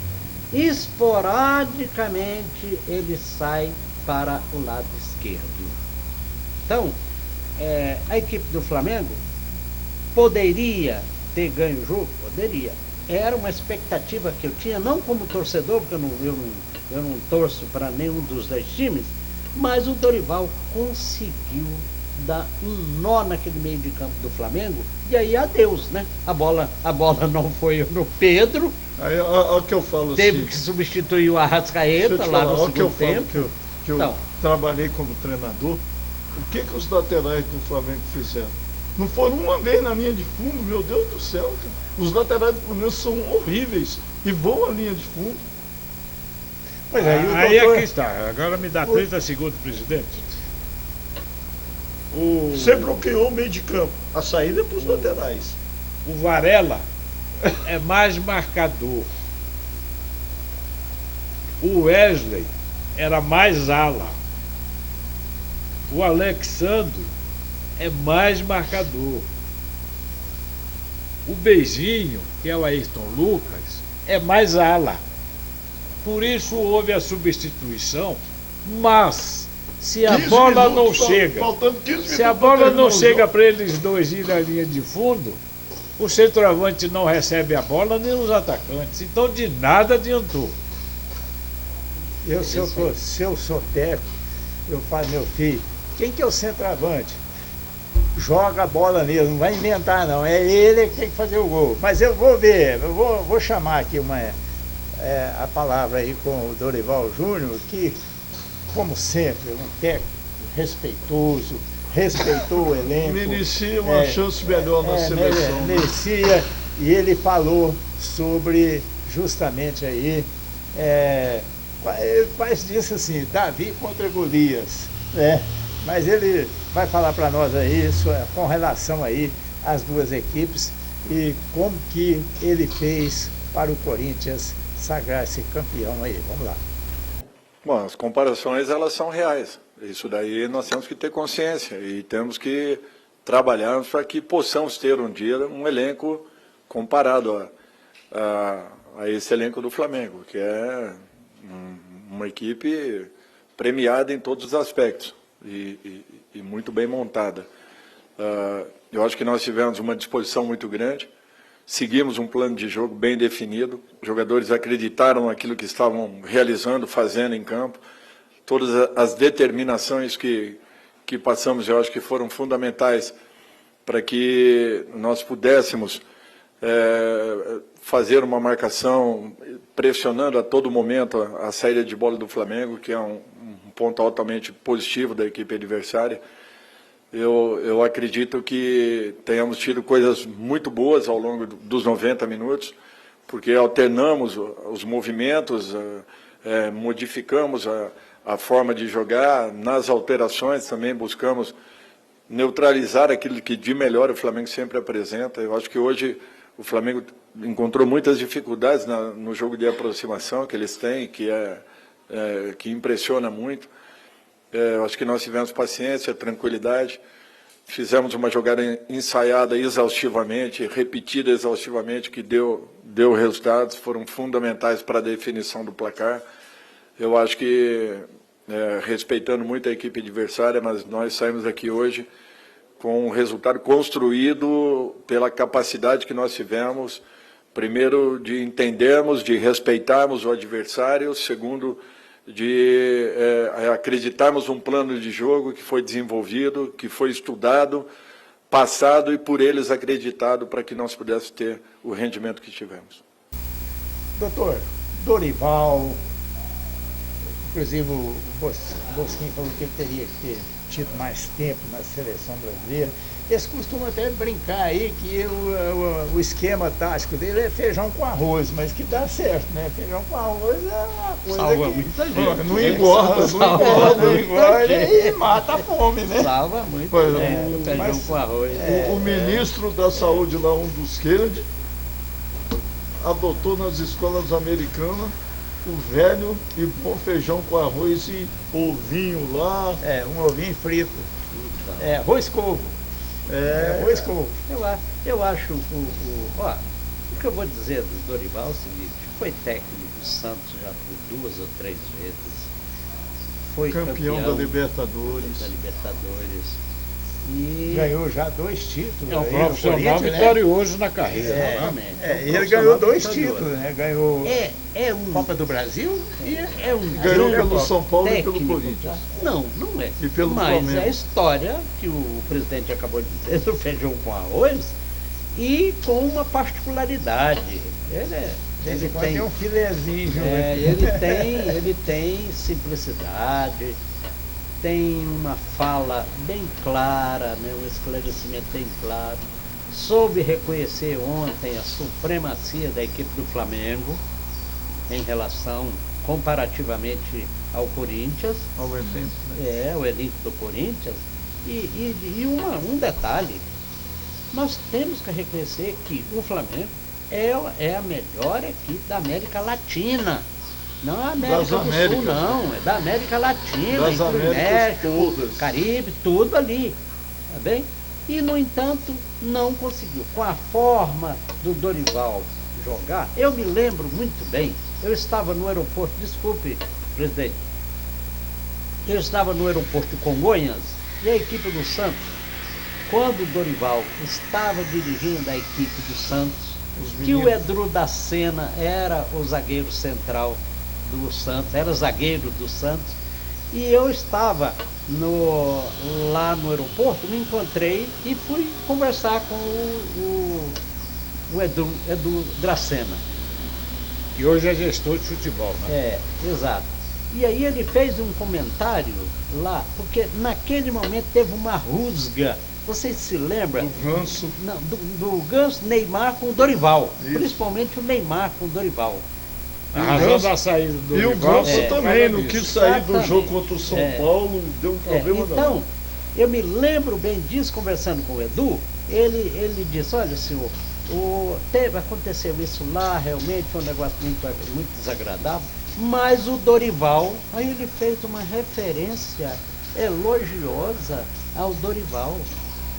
Esporadicamente ele sai para o lado esquerdo. Então, a equipe do Flamengo poderia ter ganho o jogo? Poderia. Era uma expectativa que eu tinha, não como torcedor, porque eu não torço para nenhum dos dois times, mas o Dorival conseguiu dar um nó naquele meio de campo do Flamengo, e aí adeus, né? A bola não foi no Pedro, Aí, olha o que eu falo teve assim. que substituir o Arrascaeta Deixa eu te lá falar, no olha o que eu segundo falo tempo. que eu Então. trabalhei como treinador. O que os laterais do Flamengo fizeram? Não foram uma vez na linha de fundo, meu Deus do céu, cara. Os laterais do Flamengo são horríveis e voam a linha de fundo. Pois é, e o Aí doutor- aqui está. Agora me dá 30 segundos, presidente. Você bloqueou o meio de campo. A saída é para os laterais. O Varela é mais marcador. O Wesley era mais ala. O Alexandre é mais marcador. O Beijinho, que é o Ayrton Lucas, é mais ala. Por isso houve a substituição, mas se a 15 bola não minutos, chega, faltando 15 se a minutos bola pra não terminar o chega jogo. para eles dois ir na linha de fundo, o centroavante não recebe a bola, nem os atacantes. Então de nada adiantou. se eu sou técnico, eu falo, meu filho, quem que é o centroavante? Joga a bola nele, não vai inventar não, é ele que tem que fazer o gol. Mas eu vou ver, vou chamar aqui a palavra aí com o Dorival Júnior, que, como sempre, um técnico respeitoso, respeitou o elenco. Merecia uma chance melhor na seleção. né? Merecia, e ele falou sobre justamente aí, ele quase disse assim, Davi contra Golias, né? Mas ele vai falar para nós aí com relação aí às duas equipes e como que ele fez para o Corinthians sagrar-se campeão aí. Vamos lá. Bom, as comparações elas são reais. Isso daí nós temos que ter consciência e temos que trabalharmos para que possamos ter um dia um elenco comparado a esse elenco do Flamengo, que é uma equipe premiada em todos os aspectos e muito bem montada. Eu acho que nós tivemos uma disposição muito grande, seguimos um plano de jogo bem definido, os jogadores acreditaram naquilo que estavam realizando, fazendo em campo, todas as determinações que passamos, eu acho que foram fundamentais para que nós pudéssemos fazer uma marcação pressionando a todo momento a saída de bola do Flamengo, que é um ponto altamente positivo da equipe adversária. Eu acredito que tenhamos tido coisas muito boas ao longo dos 90 minutos, porque alternamos os movimentos, modificamos a forma de jogar, nas alterações também buscamos neutralizar aquilo que de melhor o Flamengo sempre apresenta. Eu acho que hoje o Flamengo encontrou muitas dificuldades no jogo de aproximação que eles têm, que impressiona muito. Eu acho que nós tivemos paciência, tranquilidade, fizemos uma jogada ensaiada exaustivamente, repetida exaustivamente, que deu resultados, foram fundamentais para a definição do placar. Eu acho que, respeitando muito a equipe adversária, mas nós saímos daqui hoje com um resultado construído pela capacidade que nós tivemos, primeiro, de entendermos, de respeitarmos o adversário, segundo, de acreditarmos num plano de jogo que foi desenvolvido, que foi estudado, passado e por eles acreditado para que nós pudéssemos ter o rendimento que tivemos. Doutor, Dorival, inclusive o Bosquinho falou que ele teria que ter tido mais tempo na seleção brasileira. Eles costumam até brincar aí que o esquema tático dele é feijão com arroz, mas que dá certo, né? Feijão com arroz é uma coisa Salva que muita gente. não engorda e mata a fome, né? Salva muito, Pois, o feijão mas- com arroz. O ministro da Saúde lá, um dos Kennedy, adotou nas escolas americanas o velho e bom feijão com arroz e ovinho lá. Um ovinho frito. Arroz couve. Arroz couve. Eu acho ó, o que eu vou dizer do Dorival é o seguinte: foi técnico do Santos já por 2 ou 3 vezes, foi Campeão da Libertadores. E Ganhou já 2 títulos. É um aí no profissional Corinthians, né? vitorioso na carreira. né? exatamente. Ele ganhou 2 títulos, né? Ganhou É um Copa do Brasil e é um Ganhou grande pelo São Paulo e pelo técnico, Corinthians. tá? Não é. E pelo Mas Flamengo. é a história que o presidente acabou de dizer do feijão com arroz e com uma particularidade. Ele tem um filezinho. ele tem simplicidade, tem uma fala bem clara, né, um esclarecimento bem claro. Soube reconhecer ontem a supremacia da equipe do Flamengo em relação, comparativamente, ao Corinthians, Ao exemplo, né? o elenco do Corinthians. E um detalhe, nós temos que reconhecer que o Flamengo é a melhor equipe da América Latina. Não é a América Das do Sul, Américas. não. É da América Latina, Das inclui Américas México, todas. Caribe, tudo ali. Tá bem? E, no entanto, não conseguiu. Com a forma do Dorival jogar, eu me lembro muito bem, eu estava no aeroporto, desculpe, presidente, eu estava no aeroporto de Congonhas e a equipe do Santos, quando o Dorival estava dirigindo a equipe do Santos, que o Edru da Sena era o zagueiro central do Santos, era zagueiro do Santos, e eu estava lá no aeroporto, me encontrei e fui conversar com o Edu Dracena. E hoje é gestor de futebol, né? Exato. E aí ele fez um comentário lá, porque naquele momento teve uma rusga. Vocês se lembram? Do Ganso. Não, do Ganso, Neymar com o Dorival. Isso. Principalmente o Neymar com o Dorival. A razão da saída do E o Dorival Ganso foi também, por não causa quis disso. sair do Exatamente. jogo contra o São Paulo, deu um problema Então, eu me lembro bem disso, conversando com o Edu, ele disse, olha senhor, aconteceu isso lá, realmente foi um negócio muito desagradável, mas o Dorival, aí ele fez uma referência elogiosa ao Dorival.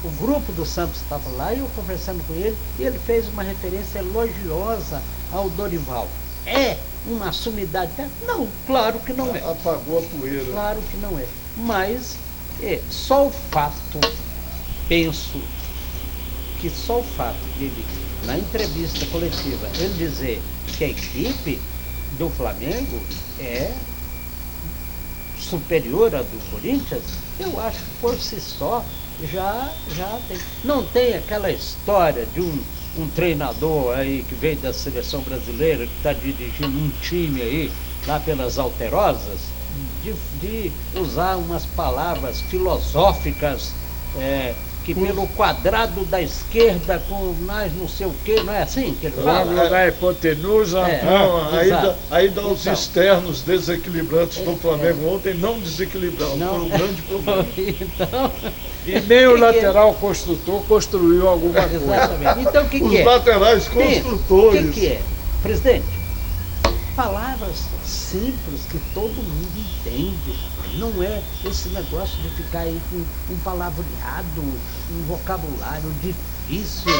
O grupo do Santos estava lá e eu conversando com ele, e ele fez uma referência elogiosa ao Dorival. É uma sumidade? Não, claro que não é. Apagou a poeira. Claro que não é. Mas só o fato, penso que só o fato de ele, na entrevista coletiva, ele dizer que a equipe do Flamengo é superior à do Corinthians, eu acho que por si só já tem. Não tem aquela história de um treinador aí que veio da seleção brasileira, que está dirigindo um time aí, lá pelas Alterosas, de usar umas palavras filosóficas, que pelo quadrado da esquerda com mais não sei o que, não é assim que ele O fala? ângulo da hipotenusa. Não, exato. ainda os Então. externos desequilibrantes do Flamengo ontem não desequilibraram, Não. foi um grande problema. Então, E nem o Que- lateral construtor construiu alguma coisa. exatamente. Então o que Os é? laterais Tem. construtores. O que é? Presidente, palavras simples que todo mundo entende. Não é esse negócio de ficar aí com um palavreado, um vocabulário difícil,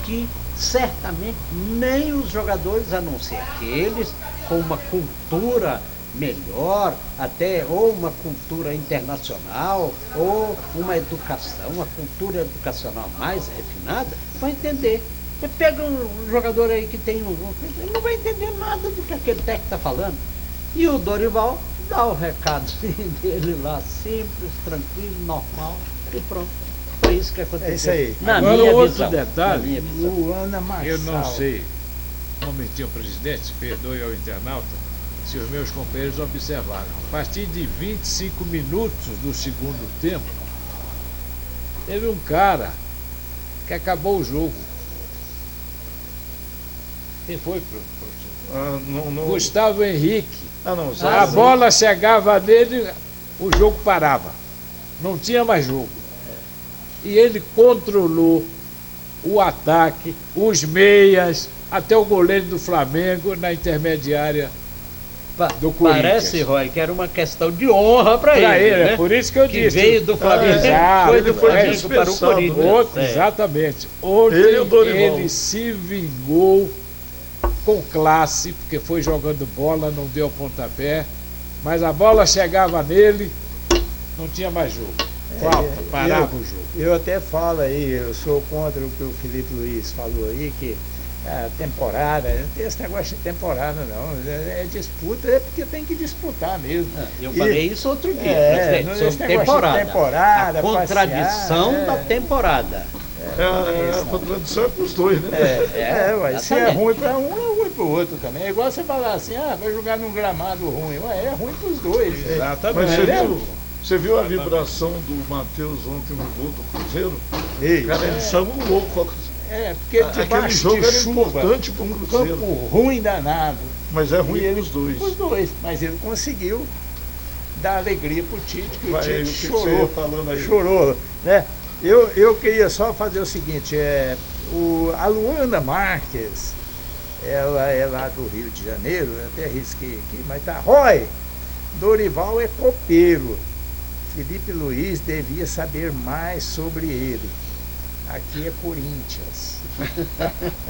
que certamente nem os jogadores, a não ser aqueles com uma cultura melhor, até ou uma cultura internacional, ou uma cultura educacional mais refinada, vão entender. Você pega um jogador aí que tem ele não vai entender nada do que aquele técnico está falando. E o Dorival dá o recado dele lá, simples, tranquilo, normal, e pronto. Foi isso que aconteceu. É isso aí. Na Agora, minha outro visão, detalhe, na minha visão. Luana Marçal. Eu não sei, momentinho, presidente, perdoe ao internauta, se os meus companheiros observaram. A partir de 25 minutos do segundo tempo, teve um cara que acabou o jogo. Quem foi, professor? Não. Gustavo Henrique. Não, A bola chegava nele, o jogo parava. Não tinha mais jogo. E ele controlou o ataque, os meias, até o goleiro do Flamengo na intermediária do Corinthians. Parece, Roy, que era uma questão de honra para Pra ele, ele, né? é por isso que eu Que disse. veio do Flamengo, exato, foi do ele foi Flamengo para o dispensado, Corinthians. Outro, É. exatamente. Ontem Ele e o Dorival. ele se vingou com classe, porque foi jogando bola, não deu pontapé, mas a bola chegava nele, não tinha mais jogo. Falta, parava o jogo. Eu até falo aí, eu sou contra o que o Felipe Luiz falou aí, que a temporada, não tem esse negócio de temporada não, é disputa, é porque tem que disputar mesmo. Eu E- falei isso outro dia, É, presidente, não é sobre esse negócio de temporada. temporada, A contradição passear, da temporada. A contradição é para os dois, né? Ué, se é exatamente. ruim para um, é ruim para o outro também. É igual você falar assim, vai jogar num gramado ruim. Ué, é ruim para os dois. Exatamente. Mas você viu a vibração do Matheus ontem no gol do Cruzeiro? Ei, Cara, eles são loucos. porque Aquele debaixo jogo de era chuva, importante para o um Cruzeiro. campo ruim danado. Mas é ruim E ele- para os dois. Os dois, mas ele conseguiu dar alegria pro Tite, que Vai, o o que Tite que você ia chorou, falando aí? chorou, né? Eu queria só fazer o seguinte, a Luana Marques, ela é lá do Rio de Janeiro, eu até risquei aqui, mas tá, Roy, Dorival é copeiro, Felipe Luiz devia saber mais sobre ele, aqui é Corinthians.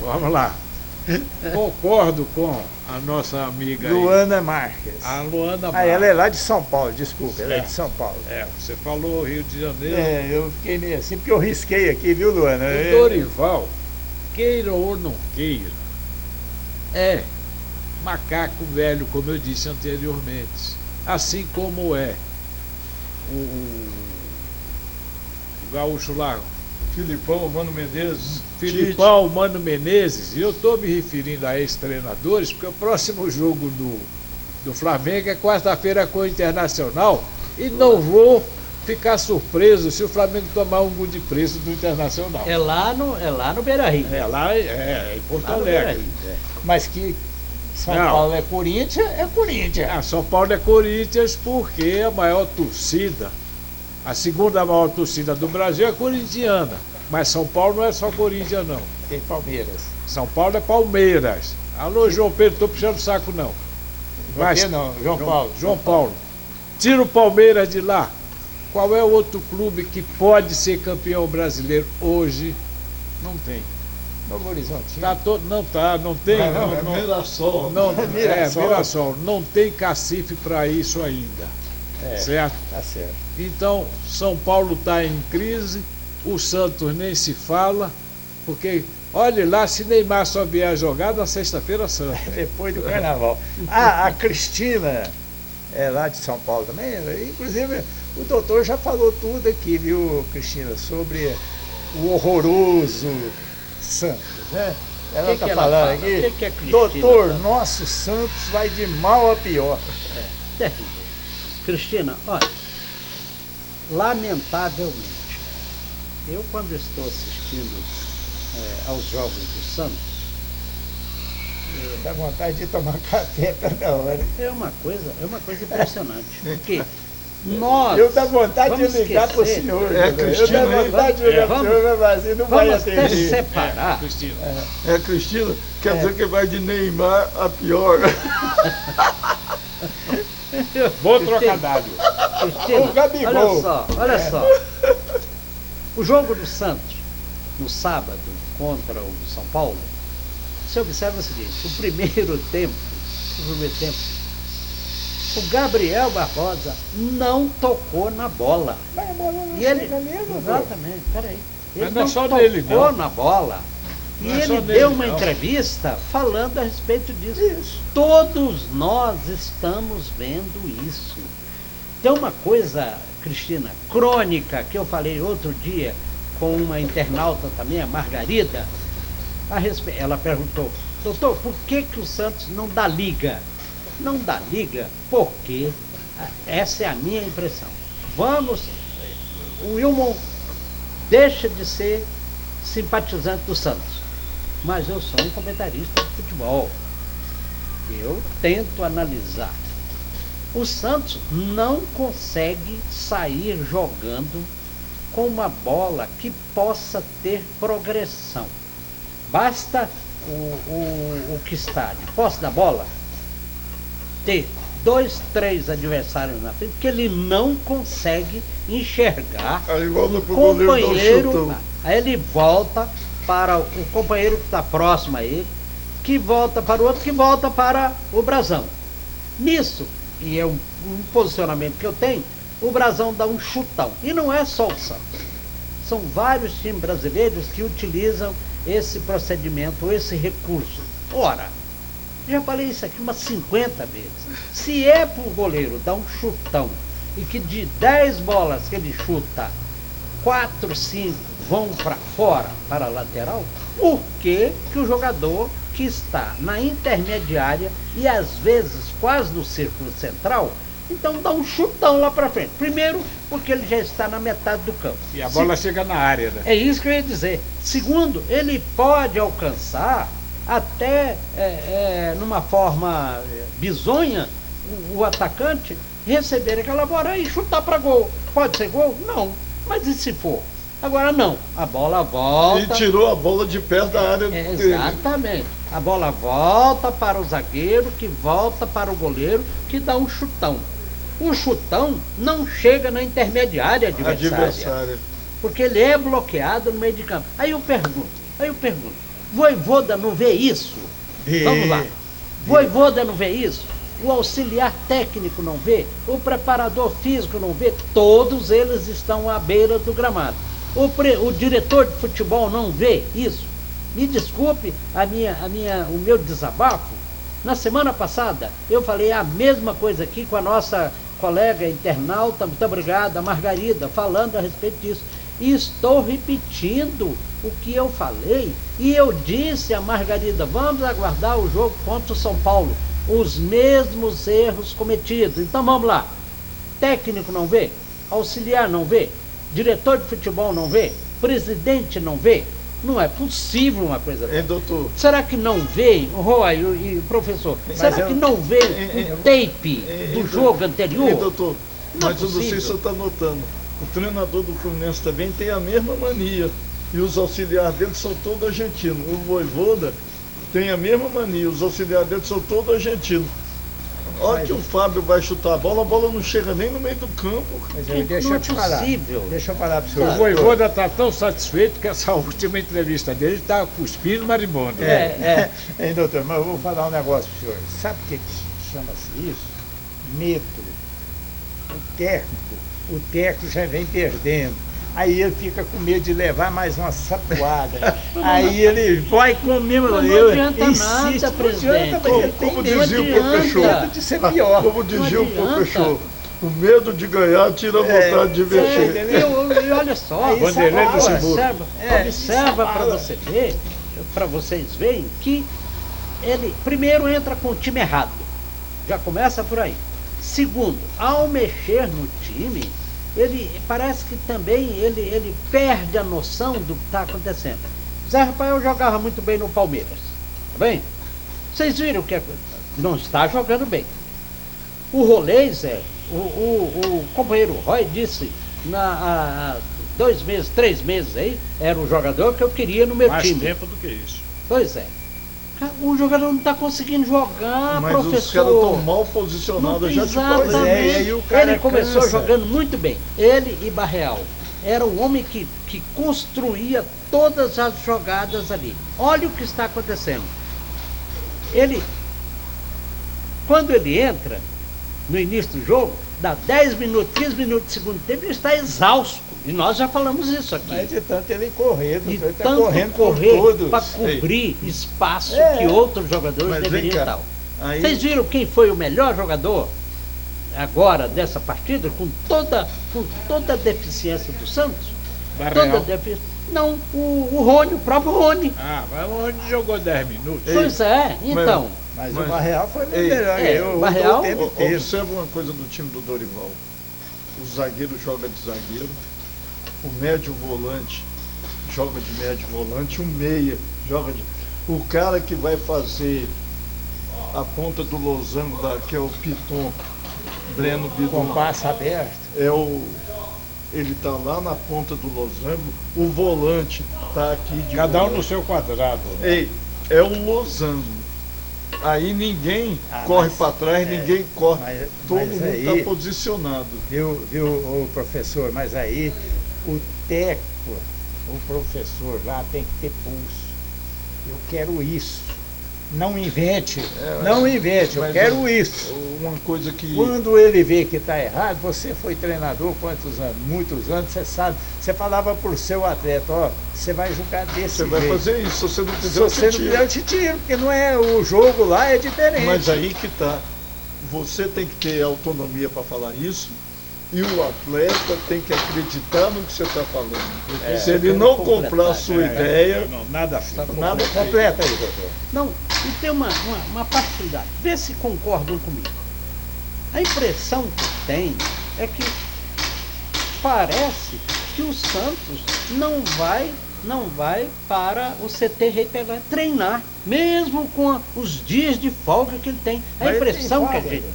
Vamos lá. Concordo com a nossa amiga aí, Luana Marques. a Luana Ela é lá de São Paulo, desculpa, ela é de São Paulo. Você falou Rio de Janeiro. Eu fiquei meio assim, porque eu risquei aqui, viu, Luana? O Dorival, queira ou não queira, é macaco velho, como eu disse anteriormente. Assim como é o gaúcho lá, Filipão, Mano Menezes, Filipão, Mano Menezes, e eu estou me referindo a ex-treinadores, porque o próximo jogo do Flamengo é quarta-feira com o Internacional, e não vou ficar surpreso se o Flamengo tomar um gol de preço do Internacional. É lá no Beira-Rio. Lá em Porto Lá no Alegre. Beira-Rio, Mas que São Não. Paulo é Corinthians. São Paulo é Corinthians porque a maior torcida, a segunda maior torcida do Brasil é corintiana. Mas São Paulo não é só Corinthians, não. Tem Palmeiras. São Paulo é Palmeiras. Alô, João Pedro, estou puxando o saco, não. Mas não, João Paulo. João Paulo. Tira o Palmeiras de lá. Qual é o outro clube que pode ser campeão brasileiro hoje? Não tem. Novo Horizonte. Não tem. é Mirassol. Mirassol. Não tem cacife para isso ainda. Certo? Tá certo. Então, São Paulo está em crise, o Santos nem se fala, Porque, olhe lá, se Neymar só vier jogar na sexta-feira santa. Depois do carnaval. A Cristina, lá de São Paulo também, inclusive o doutor já falou tudo aqui, viu, Cristina, sobre o horroroso Santos, né? Ela está falando aqui, que a Cristina doutor, fala? nosso Santos vai de mal a pior. Terrível. Cristina, olha, lamentavelmente, eu quando estou assistindo aos jogos do Santos, Dá vontade de tomar café toda hora. é uma coisa impressionante, porque nós... Eu dá vontade de vamos ligar para o esquecer. senhor. É, doutor. Cristina, eu dá vontade de ligar para o senhor, mas assim não vai Vamos até atender. separar. Cristina. Cristina, quer dizer que vai de Neymar a pior. Bom trocadilho. Cristina, O Gabigol. olha só. O jogo do Santos, no sábado, contra o São Paulo, você observa o seguinte, o primeiro tempo, o Gabriel Barbosa não tocou na bola. Mas a bola não E ele, chega mesmo, exatamente, peraí. Ele Mas não é não só tocou nele, não. na bola. E Não é só ele nele, deu uma não. entrevista falando a respeito disso. Isso. Todos nós estamos vendo isso. Tem uma coisa, Cristina, crônica, que eu falei outro dia com uma internauta também, a Margarida, ela perguntou, doutor, por que o Santos não dá liga? Não dá liga porque, essa é a minha impressão, o Wilmon deixa de ser simpatizante do Santos, mas eu sou um comentarista de futebol, eu tento analisar. O Santos não consegue sair jogando com uma bola que possa ter progressão. Basta o que está de posse da bola ter 2, 3 adversários na frente, que ele não consegue enxergar Aí igual no o goleiro dá um companheiro. chutão. Aí ele volta para o companheiro que está próximo a ele, que volta para o outro, que volta para o brasão. Nisso, e é um posicionamento que eu tenho, o brasão dá um chutão. E não é só o Santos. São vários times brasileiros que utilizam esse procedimento, esse recurso. Ora, já falei isso aqui umas 50 vezes. Se é para o goleiro dar um chutão e que de 10 bolas que ele chuta, 4, 5 vão para fora, para a lateral, por que o jogador que está na intermediária e às vezes quase no círculo central, então dá um chutão lá para frente? Primeiro, porque ele já está na metade do campo. E a bola chega na área, né? É isso que eu ia dizer. Segundo, ele pode alcançar até numa forma bizonha o atacante receber aquela bola e chutar para gol. Pode ser gol? Não. Mas e se for? Agora não. A bola volta. E tirou a bola de perto da área dele. Exatamente. A bola volta para o zagueiro, que volta para o goleiro, que dá um chutão. O chutão não chega na intermediária adversária. Porque ele é bloqueado no meio de campo. Aí eu pergunto, Vojvoda não vê isso? Vamos lá. Vojvoda não vê isso? O auxiliar técnico não vê? O preparador físico não vê? Todos eles estão à beira do gramado. O diretor de futebol não vê isso? Me desculpe o meu desabafo. Na semana passada eu falei a mesma coisa aqui com a nossa colega internauta, muito obrigada, Margarida, falando a respeito disso. E estou repetindo o que eu falei. E eu disse a Margarida, vamos aguardar o jogo contra o São Paulo. Os mesmos erros cometidos. Então vamos lá. Técnico não vê? Auxiliar não vê? Diretor de futebol não vê? Presidente não vê? Não é possível uma coisa dessa. Doutor? Será que não vê, Roy e professor, será que não vê um tape do jogo anterior? Doutor, Não é mas eu não sei se possível. você está notando. O treinador do Fluminense também tem a mesma mania. E os auxiliares dele são todos argentinos. O Vojvoda tem a mesma mania. Os auxiliares dele são todos argentinos. Olha que o Fábio vai chutar a bola não chega nem no meio do campo. Mas aí, deixa Não é eu te falar. possível. Deixa eu falar para o O senhor. Vojvoda está tão satisfeito que essa última entrevista dele está cuspindo marimbondo. Hein, doutor, mas eu vou falar um negócio para o senhor. Sabe o que chama-se isso? Medo. O técnico já vem perdendo. Aí ele fica com medo de levar mais uma sapuada. Aí ele vai comer, Mas não eu adianta insisto, nada, não adianta, presidente. mas ele tem Como medo dizia o adianta. professor, de ser pior. como dizia Não o adianta. professor, o medo de ganhar tira a vontade de vencer. E olha só, Aí Vanderlei essa Luxemburgo. bala. observa essa para bala. você ver, para vocês verem que ele primeiro entra com o time errado. Já começa por aí. Segundo, ao mexer no time, ele parece que também ele perde a noção do que está acontecendo. Zé Rafael jogava muito bem no Palmeiras, tá bem? Vocês viram que não está jogando bem. O Rolês, o companheiro Roy disse há 2 meses, 3 meses aí, era o jogador que eu queria no meu Mais time. tempo do que isso. Pois é. O jogador não está conseguindo jogar, Mas professor. os caras estão mal posicionados, eu já te falei. Exatamente. É, e aí o cara Ele começou cansa. jogando muito bem. Ele e Barreal. Era um homem que construía todas as jogadas ali. Olha o que está acontecendo. Quando ele entra, no início do jogo, dá 10 minutos, 15 minutos de segundo tempo, ele está exausto. E nós já falamos isso aqui. Mas de tanto ele correr, E ele está tanto correndo por correr todos. para cobrir espaço É. que outros jogadores Mas vem deveriam cá, dar. aí- Vocês viram quem foi o melhor jogador agora dessa partida, com toda a deficiência do Santos? Barreal. Não, o Rony, o próprio Rony. Ah, mas onde jogou 10 minutos? Pois é, então. Mas Mas- o Barreal foi Ei, melhor. é, Eu o Barreal- o tempo inteiro. Observa uma coisa do time do Dorival. O zagueiro joga de zagueiro, o médio volante joga de médio volante, o meia joga de... O cara que vai fazer a ponta do losango, que é o Piton, Breno Com Bidon, passo aberto. ele tá lá na ponta do losango, o volante tá aqui de Cada um volante. no seu quadrado. Ei, é um losango. Aí ninguém corre mas- para trás, ninguém corre. mas- Todo mas mundo aí- está posicionado. Viu, o professor? Mas aí o técnico, o professor lá tem que ter pulso. Eu quero isso. Não invente, não invente, eu mas quero isso. Uma coisa que. Quando ele vê que está errado, você foi treinador quantos anos? Muitos anos, você sabe. Você falava para o seu atleta, ó, você vai jogar desse Você vai jeito. fazer isso, se você não Se quiser, eu você não te quiser, tiro. eu te tiro, porque não é, o jogo lá é diferente. Mas aí que tá. Você tem que ter autonomia para falar isso. E o atleta tem que acreditar no que você está falando. Se ele não comprar a sua ideia, Não, nada assim. nada Completa aí, doutor. Não, e tem uma particularidade. Vê se concordam comigo. A impressão que tem é que parece que o Santos não vai para o CT Reitelar treinar, mesmo com os dias de folga que ele tem. A Mas ele impressão tem que a folga, gente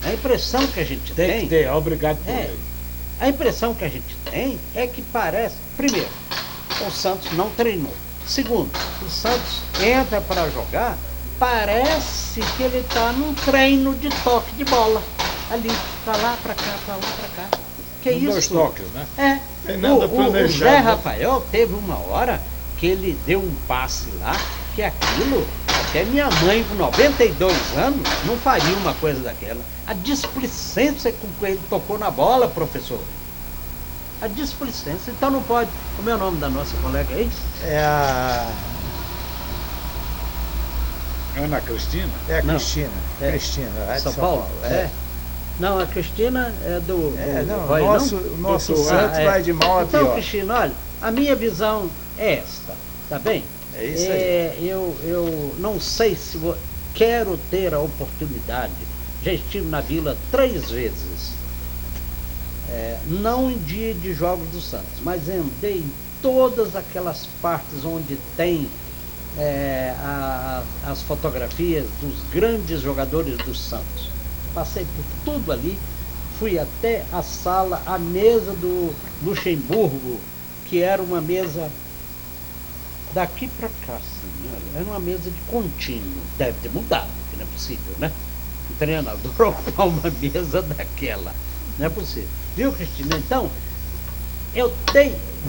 a impressão que a gente Tem que ter, é obrigado por É. lei. A impressão que a gente tem é que parece, primeiro, o Santos não treinou. Segundo, o Santos entra para jogar, parece que ele está num treino de toque de bola. Ali, para lá, para cá, para lá, para cá. Que Com 2 isso? toques, né? É. Tem nada O planejado, Zé né? Rafael teve uma hora que ele deu um passe lá, que aquilo, até minha mãe com 92 anos, não faria uma coisa daquela. A displicência com que ele tocou na bola, professor. A displicência. Então não pode. Como é o nome da nossa colega aí? É a Ana Cristina? Não. Cristina. É. Cristina, lá de São Paulo? É. Não, a Cristina é do não, Roy, nosso, não? nosso Doutor, Santos vai de mal a Então, pior. Cristina, olha, a minha visão é esta, tá bem? É isso aí. Eu não sei se quero ter a oportunidade. Já estive na Vila 3 vezes. Não em dia de jogos do Santos, mas andei em todas aquelas partes onde tem as fotografias dos grandes jogadores do Santos. Passei por tudo ali, fui até a sala, a mesa do Luxemburgo, que era uma mesa daqui para cá, assim, olha, era uma mesa de contínuo. Deve ter mudado, porque não é possível, né? O treinador ocupar uma mesa daquela. Não é possível. Viu, Cristina? Então,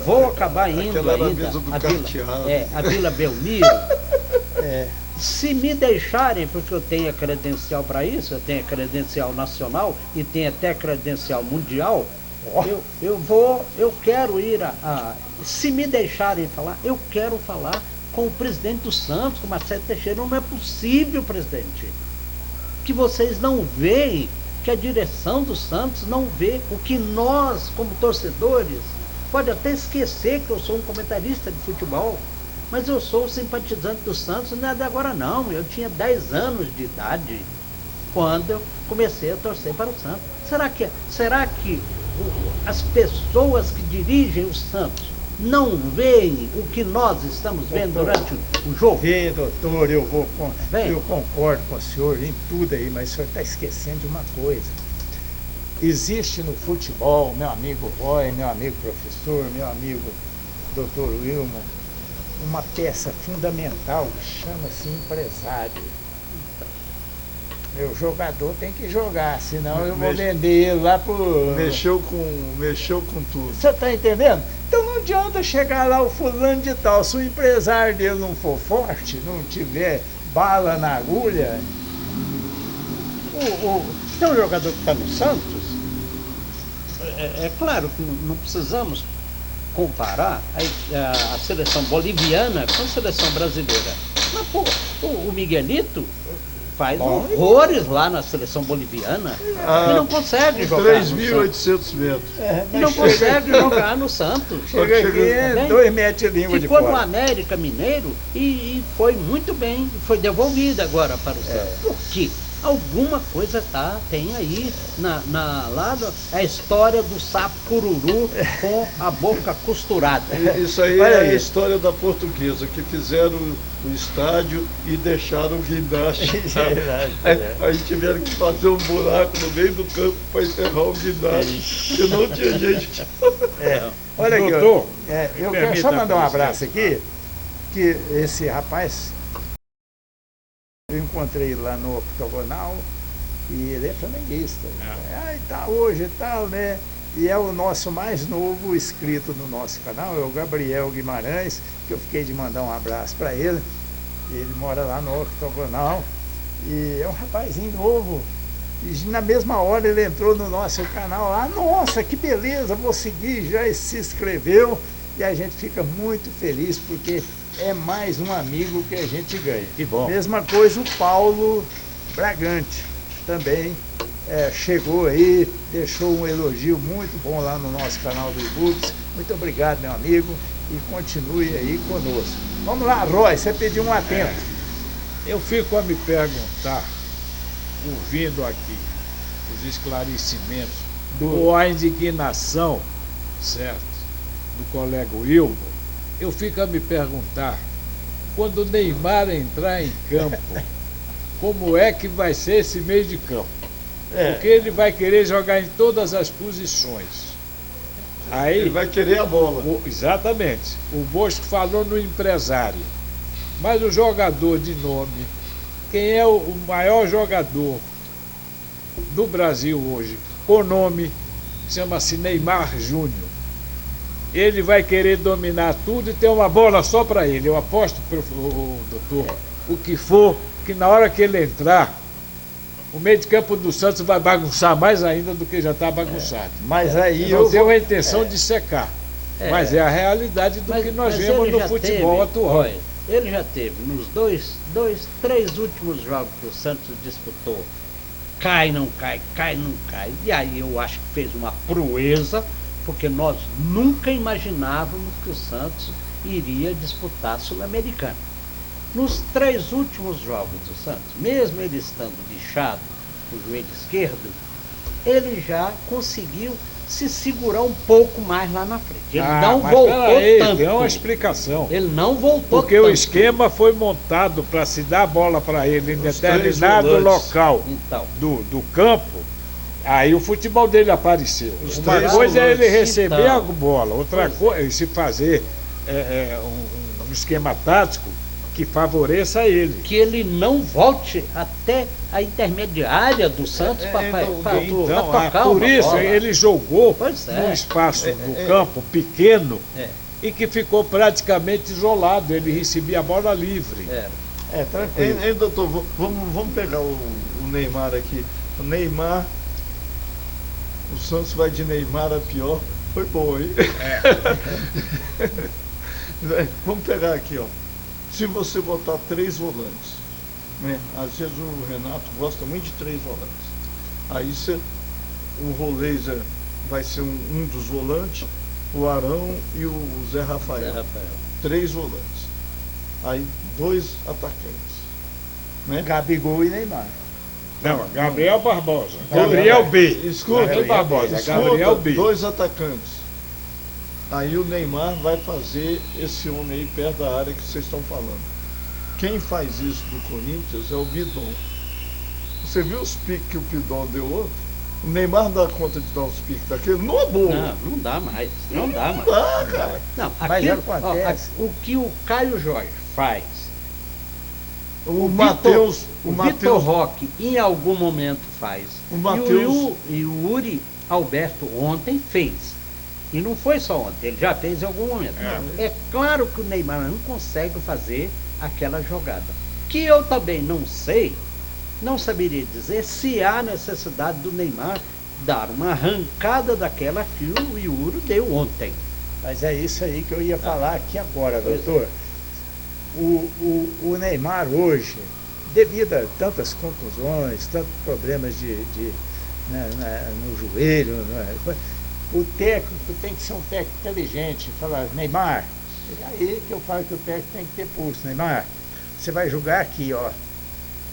vou acabar indo Aquela era a ainda mesa do à carteado. a Vila Belmiro. Se me deixarem, porque eu tenho a credencial para isso, eu tenho a credencial nacional e tenho até a credencial mundial, Ó. Eu quero ir se me deixarem falar, eu quero falar com o presidente do Santos, com o Marcelo Teixeira. Não é possível, presidente, que vocês não veem, que a direção do Santos não vê o que nós, como torcedores, pode até esquecer que eu sou um comentarista de futebol, mas eu sou simpatizante do Santos, não é de agora não. Eu tinha 10 anos de idade quando eu comecei a torcer para o Santos. Será que as pessoas que dirigem o Santos não veem o que nós estamos vendo durante o jogo? Vê, doutor, eu Bem. concordo com o senhor em tudo aí, mas o senhor está esquecendo de uma coisa. Existe no futebol, meu amigo Roy, meu amigo professor, meu amigo doutor Wilmo, uma peça fundamental que chama-se empresário. Meu jogador tem que jogar, senão eu vou vender ele lá por... Mexeu com tudo. Você está entendendo? Então não adianta chegar lá o fulano de tal, se o empresário dele não for forte, não tiver bala na agulha. Tem um jogador que está no Santos, é claro que não precisamos comparar a seleção boliviana com a seleção brasileira. Mas, pô, o Miguelito faz horrores lá na seleção boliviana e não consegue jogar 3.800 metros. E não consegue jogar no Santos. Chega aqui, 2 metros de língua de Ficou no fora. América Mineiro e foi muito bem, foi devolvido agora para o Santos. Por quê? Alguma coisa tem aí a história do sapo cururu com a boca costurada. Isso aí Olha é aí. a história da Portuguesa, que fizeram o estádio e deixaram o guindaste. Aí tiveram que fazer um buraco no meio do campo para enterrar o guindaste, porque não tinha gente. Olha aqui, Doutor, eu quero só mandar um abraço aqui, que esse rapaz, eu encontrei lá no Octogonal e ele é flamenguista. E tá hoje e tal, né? E é o nosso mais novo inscrito no nosso canal, é o Gabriel Guimarães, que eu fiquei de mandar um abraço para ele. Ele mora lá no Octogonal e é um rapazinho novo. E na mesma hora ele entrou no nosso canal lá, nossa, que beleza, vou seguir, já se inscreveu e a gente fica muito feliz porque é mais um amigo que a gente ganha. Que bom. Mesma coisa o Paulo Bragante também chegou aí, deixou um elogio muito bom lá no nosso canal do YouTube. Muito obrigado, meu amigo, e continue aí conosco. Vamos lá, Roy, você pediu um atento. Eu fico a me perguntar, ouvindo aqui os esclarecimentos ou a indignação, certo, do colega Wilmo, eu fico a me perguntar, quando o Neymar entrar em campo, como é que vai ser esse meio de campo? Porque ele vai querer jogar em todas as posições. Aí, Ele vai querer a bola. exatamente. O Bosco falou no empresário. Mas o jogador de nome, quem é o maior jogador do Brasil hoje, com nome, chama-se Neymar Júnior. Ele vai querer dominar tudo e ter uma bola só para ele. Eu aposto, doutor, o que for, que na hora que ele entrar, o meio de campo do Santos vai bagunçar mais ainda do que já está bagunçado. Mas aí Eu não tenho a intenção de secar, mas é a realidade do que nós vemos ele no já futebol teve, atual. olha, ele já teve nos três últimos jogos que o Santos disputou, cai, não cai, cai, não cai. E aí eu acho que fez uma proeza, porque nós nunca imaginávamos que o Santos iria disputar a Sul-Americana. Nos 3 últimos jogos do Santos, mesmo ele estando bichado no joelho esquerdo, ele já conseguiu se segurar um pouco mais lá na frente. Ele não mas voltou peraí, tanto. tem uma explicação. Ele não voltou Porque tanto. o esquema foi montado para se dar a bola para ele em Os determinado três volantes. local Então, do campo. Aí o futebol dele apareceu. Os Uma três coisa é ele volantes. receber Então, a bola, outra coisa é se fazer um esquema tático que favoreça ele. que ele não volte até a intermediária do Santos para tocar Por uma isso bola. ele jogou Pois é. num espaço do campo pequeno e que ficou praticamente isolado. Ele recebia a bola livre. tranquilo. Hein, doutor, vamos pegar o Neymar aqui. O Neymar O Santos vai de Neymar a pior. Foi bom, hein? Vamos pegar aqui, ó. Se você botar 3 volantes, né? Às vezes o Renato gosta muito de 3 volantes. Aí o Roleiser vai ser um dos volantes, o Arão e o Zé Rafael. 3 volantes. Aí 2 atacantes. Né? Gabigol e Neymar. Não, Gabriel Barbosa. Gabriel B. Escuta, Gabriel Barbosa. escuta, Gabriel B. 2 atacantes. Aí o Neymar vai fazer esse homem aí perto da área que vocês estão falando. Quem faz isso do Corinthians é o Bidon. Você viu os piques que o Bidon deu outro? O Neymar dá conta de dar uns piques daquele? Não é bom. Não dá mais. Não dá mais. Ah, cara. Não, Mas aquilo, acontece. o que o Caio Jorge faz, O Matheus. o Vitor Roque em algum momento faz. O Matheus. E o Uri Alberto ontem fez. E não foi só ontem, ele já fez em algum momento. É claro que o Neymar não consegue fazer aquela jogada. Que eu também não sei, não saberia dizer se há necessidade do Neymar dar uma arrancada daquela que o Yuri deu ontem. Mas é isso aí que eu ia falar aqui agora, doutor. O Neymar hoje, devido a tantas contusões, tantos problemas no joelho, o técnico tem que ser um técnico inteligente. Falar, Neymar, é aí que eu falo que o técnico tem que ter pulso. Neymar, você vai jogar aqui, ó.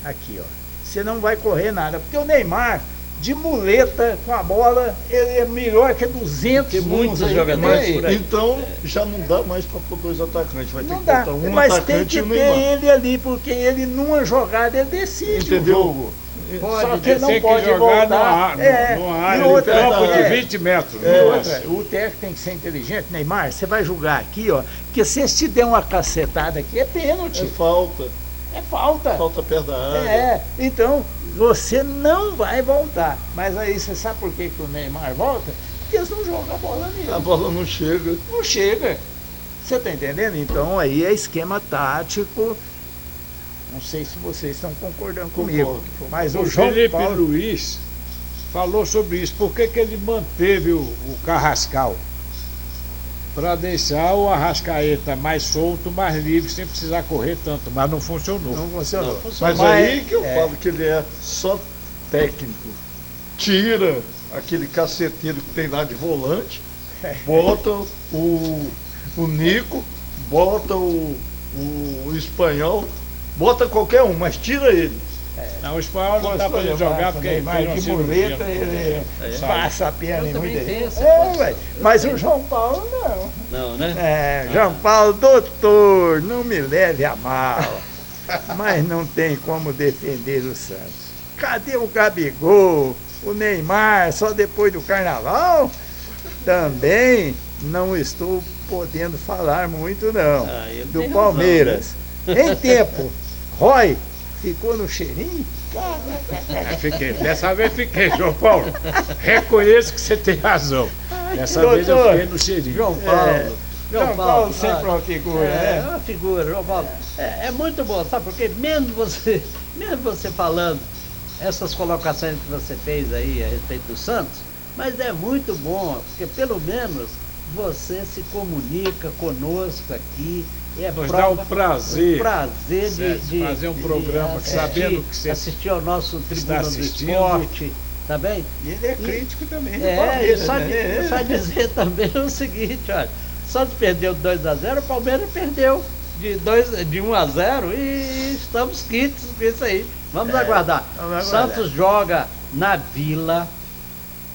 Aqui, ó. Você não vai correr nada, porque o Neymar, de muleta com a bola, ele é melhor que 200 Que muitos aí, jogadores né? por aí. Então já não dá mais para pôr 2 atacantes. Vai ter Não que dá, botar um mas tem atacante que e o ter Neymar. ele ali, porque ele numa jogada ele decide Entendeu? o jogo. Pode, Só que ele Tem não que pode jogar voltar. numa E área outra, de campo de é, 20 metros. e no outra, máximo. o técnico tem que ser inteligente. Neymar, você vai jogar aqui, ó, porque se ele te der uma cacetada aqui, é pênalti, É falta. é falta. Falta perto da área. É, então você não vai voltar. Mas aí você sabe por que o Neymar volta? Porque eles não jogam a bola nele. A bola não chega. Não chega. Você está entendendo? Então aí é esquema tático. Não sei se vocês estão concordando comigo. Concordo. Mas O o João Felipe Paulo. Luiz falou sobre isso. Por que ele manteve o Carrascal? Para deixar o Arrascaeta mais solto, mais livre, sem precisar correr tanto. Mas não funcionou. Não funcionou. Não funcionou. Mas aí que eu falo que ele é só técnico. Tira aquele caceteiro que tem lá de volante, bota o Nico, bota o espanhol, bota qualquer um, mas tira ele. Não, o espanhol não está podendo jogar porque ele Neymar fez uma de cirurgia. muleta, ele passa a perna Eu em também muita tenho gente. essa É, posição. ué, mas o João Paulo não. Não, né? É, João Paulo, doutor, não me leve a mal, mas não tem como defender o Santos. Cadê o Gabigol, o Neymar, só depois do Carnaval? Também não estou podendo falar muito não, Ele do tem Palmeiras. Em tempo, Roy ficou no cheirinho? Fiquei. Dessa vez fiquei, João Paulo. Reconheço que você tem razão. Dessa doutor, vez eu fiquei no cheirinho. João Paulo. É, João Paulo sempre olha, uma figura, é né? uma figura, João Paulo. É muito bom, sabe? Porque mesmo você falando essas colocações que você fez aí a respeito do Santos, mas é muito bom, porque pelo menos você se comunica conosco aqui. Nos dá o prazer, de fazer um programa sabendo que você assistir ao nosso Tribuna do assistindo. Esporte, tá bem? E ele é crítico também. do E Palmeiras, só, né? só dizer também o seguinte, olha, Santos perdeu 2-0, o Palmeiras perdeu de 1-0 e estamos quites com isso aí. Vamos aguardar. vamos aguardar. Santos joga na Vila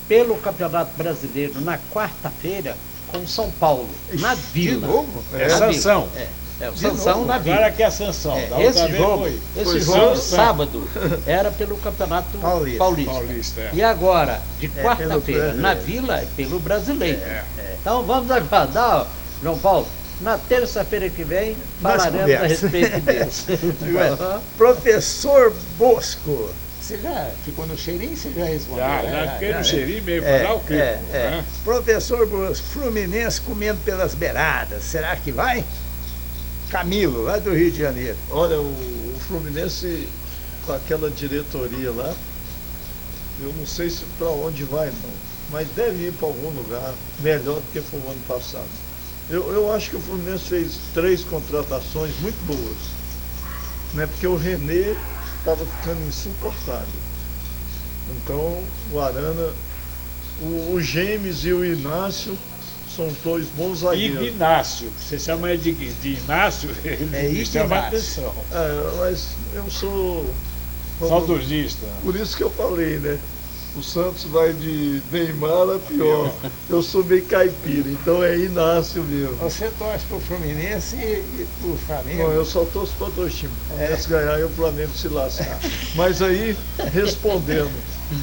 pelo Campeonato Brasileiro na quarta-feira com o São Paulo, na Vila. De novo? É Na Sansão. Vila. É o De Sansão novo? na Vila. Agora que é a sanção. Da outra Esse vez jogo, foi jogo Sansão. sábado era pelo Campeonato Paulista. Paulista. É. E agora, de pelo quarta-feira, brasileiro. na Vila, é pelo Brasileiro. É. Então vamos aguardar, ó, João Paulo. Na terça-feira que vem, Nós falaremos a conversa. respeito disso. Agora, Professor Bosco, você já ficou no cheirinho? Você já respondeu? Já fiquei no cheirinho meio É, falar o quê? né? Professor Bosco, Fluminense comendo pelas beiradas, será que vai? Camilo, lá do Rio de Janeiro. Olha, o Fluminense com aquela diretoria lá, eu não sei se para onde vai, não. mas deve ir para algum lugar melhor do que foi o ano passado. Eu acho que o Fluminense fez 3 contratações muito boas, né? Porque o René estava ficando insuportável. Então o Arana, o James e o Inácio são 2 bons zagueiros. Ignácio, você chama ele de Inácio, ele me chama a atenção. Mas eu sou Saudosista. Por isso que eu falei, né? O Santos vai de Neymar a pior. Eu sou meio caipira, então é Inácio mesmo. Você torce pro Fluminense e pro Flamengo? Não, eu só torço para 2 times. O Fluminense ganhar e o Flamengo se lascar. Mas aí, respondendo,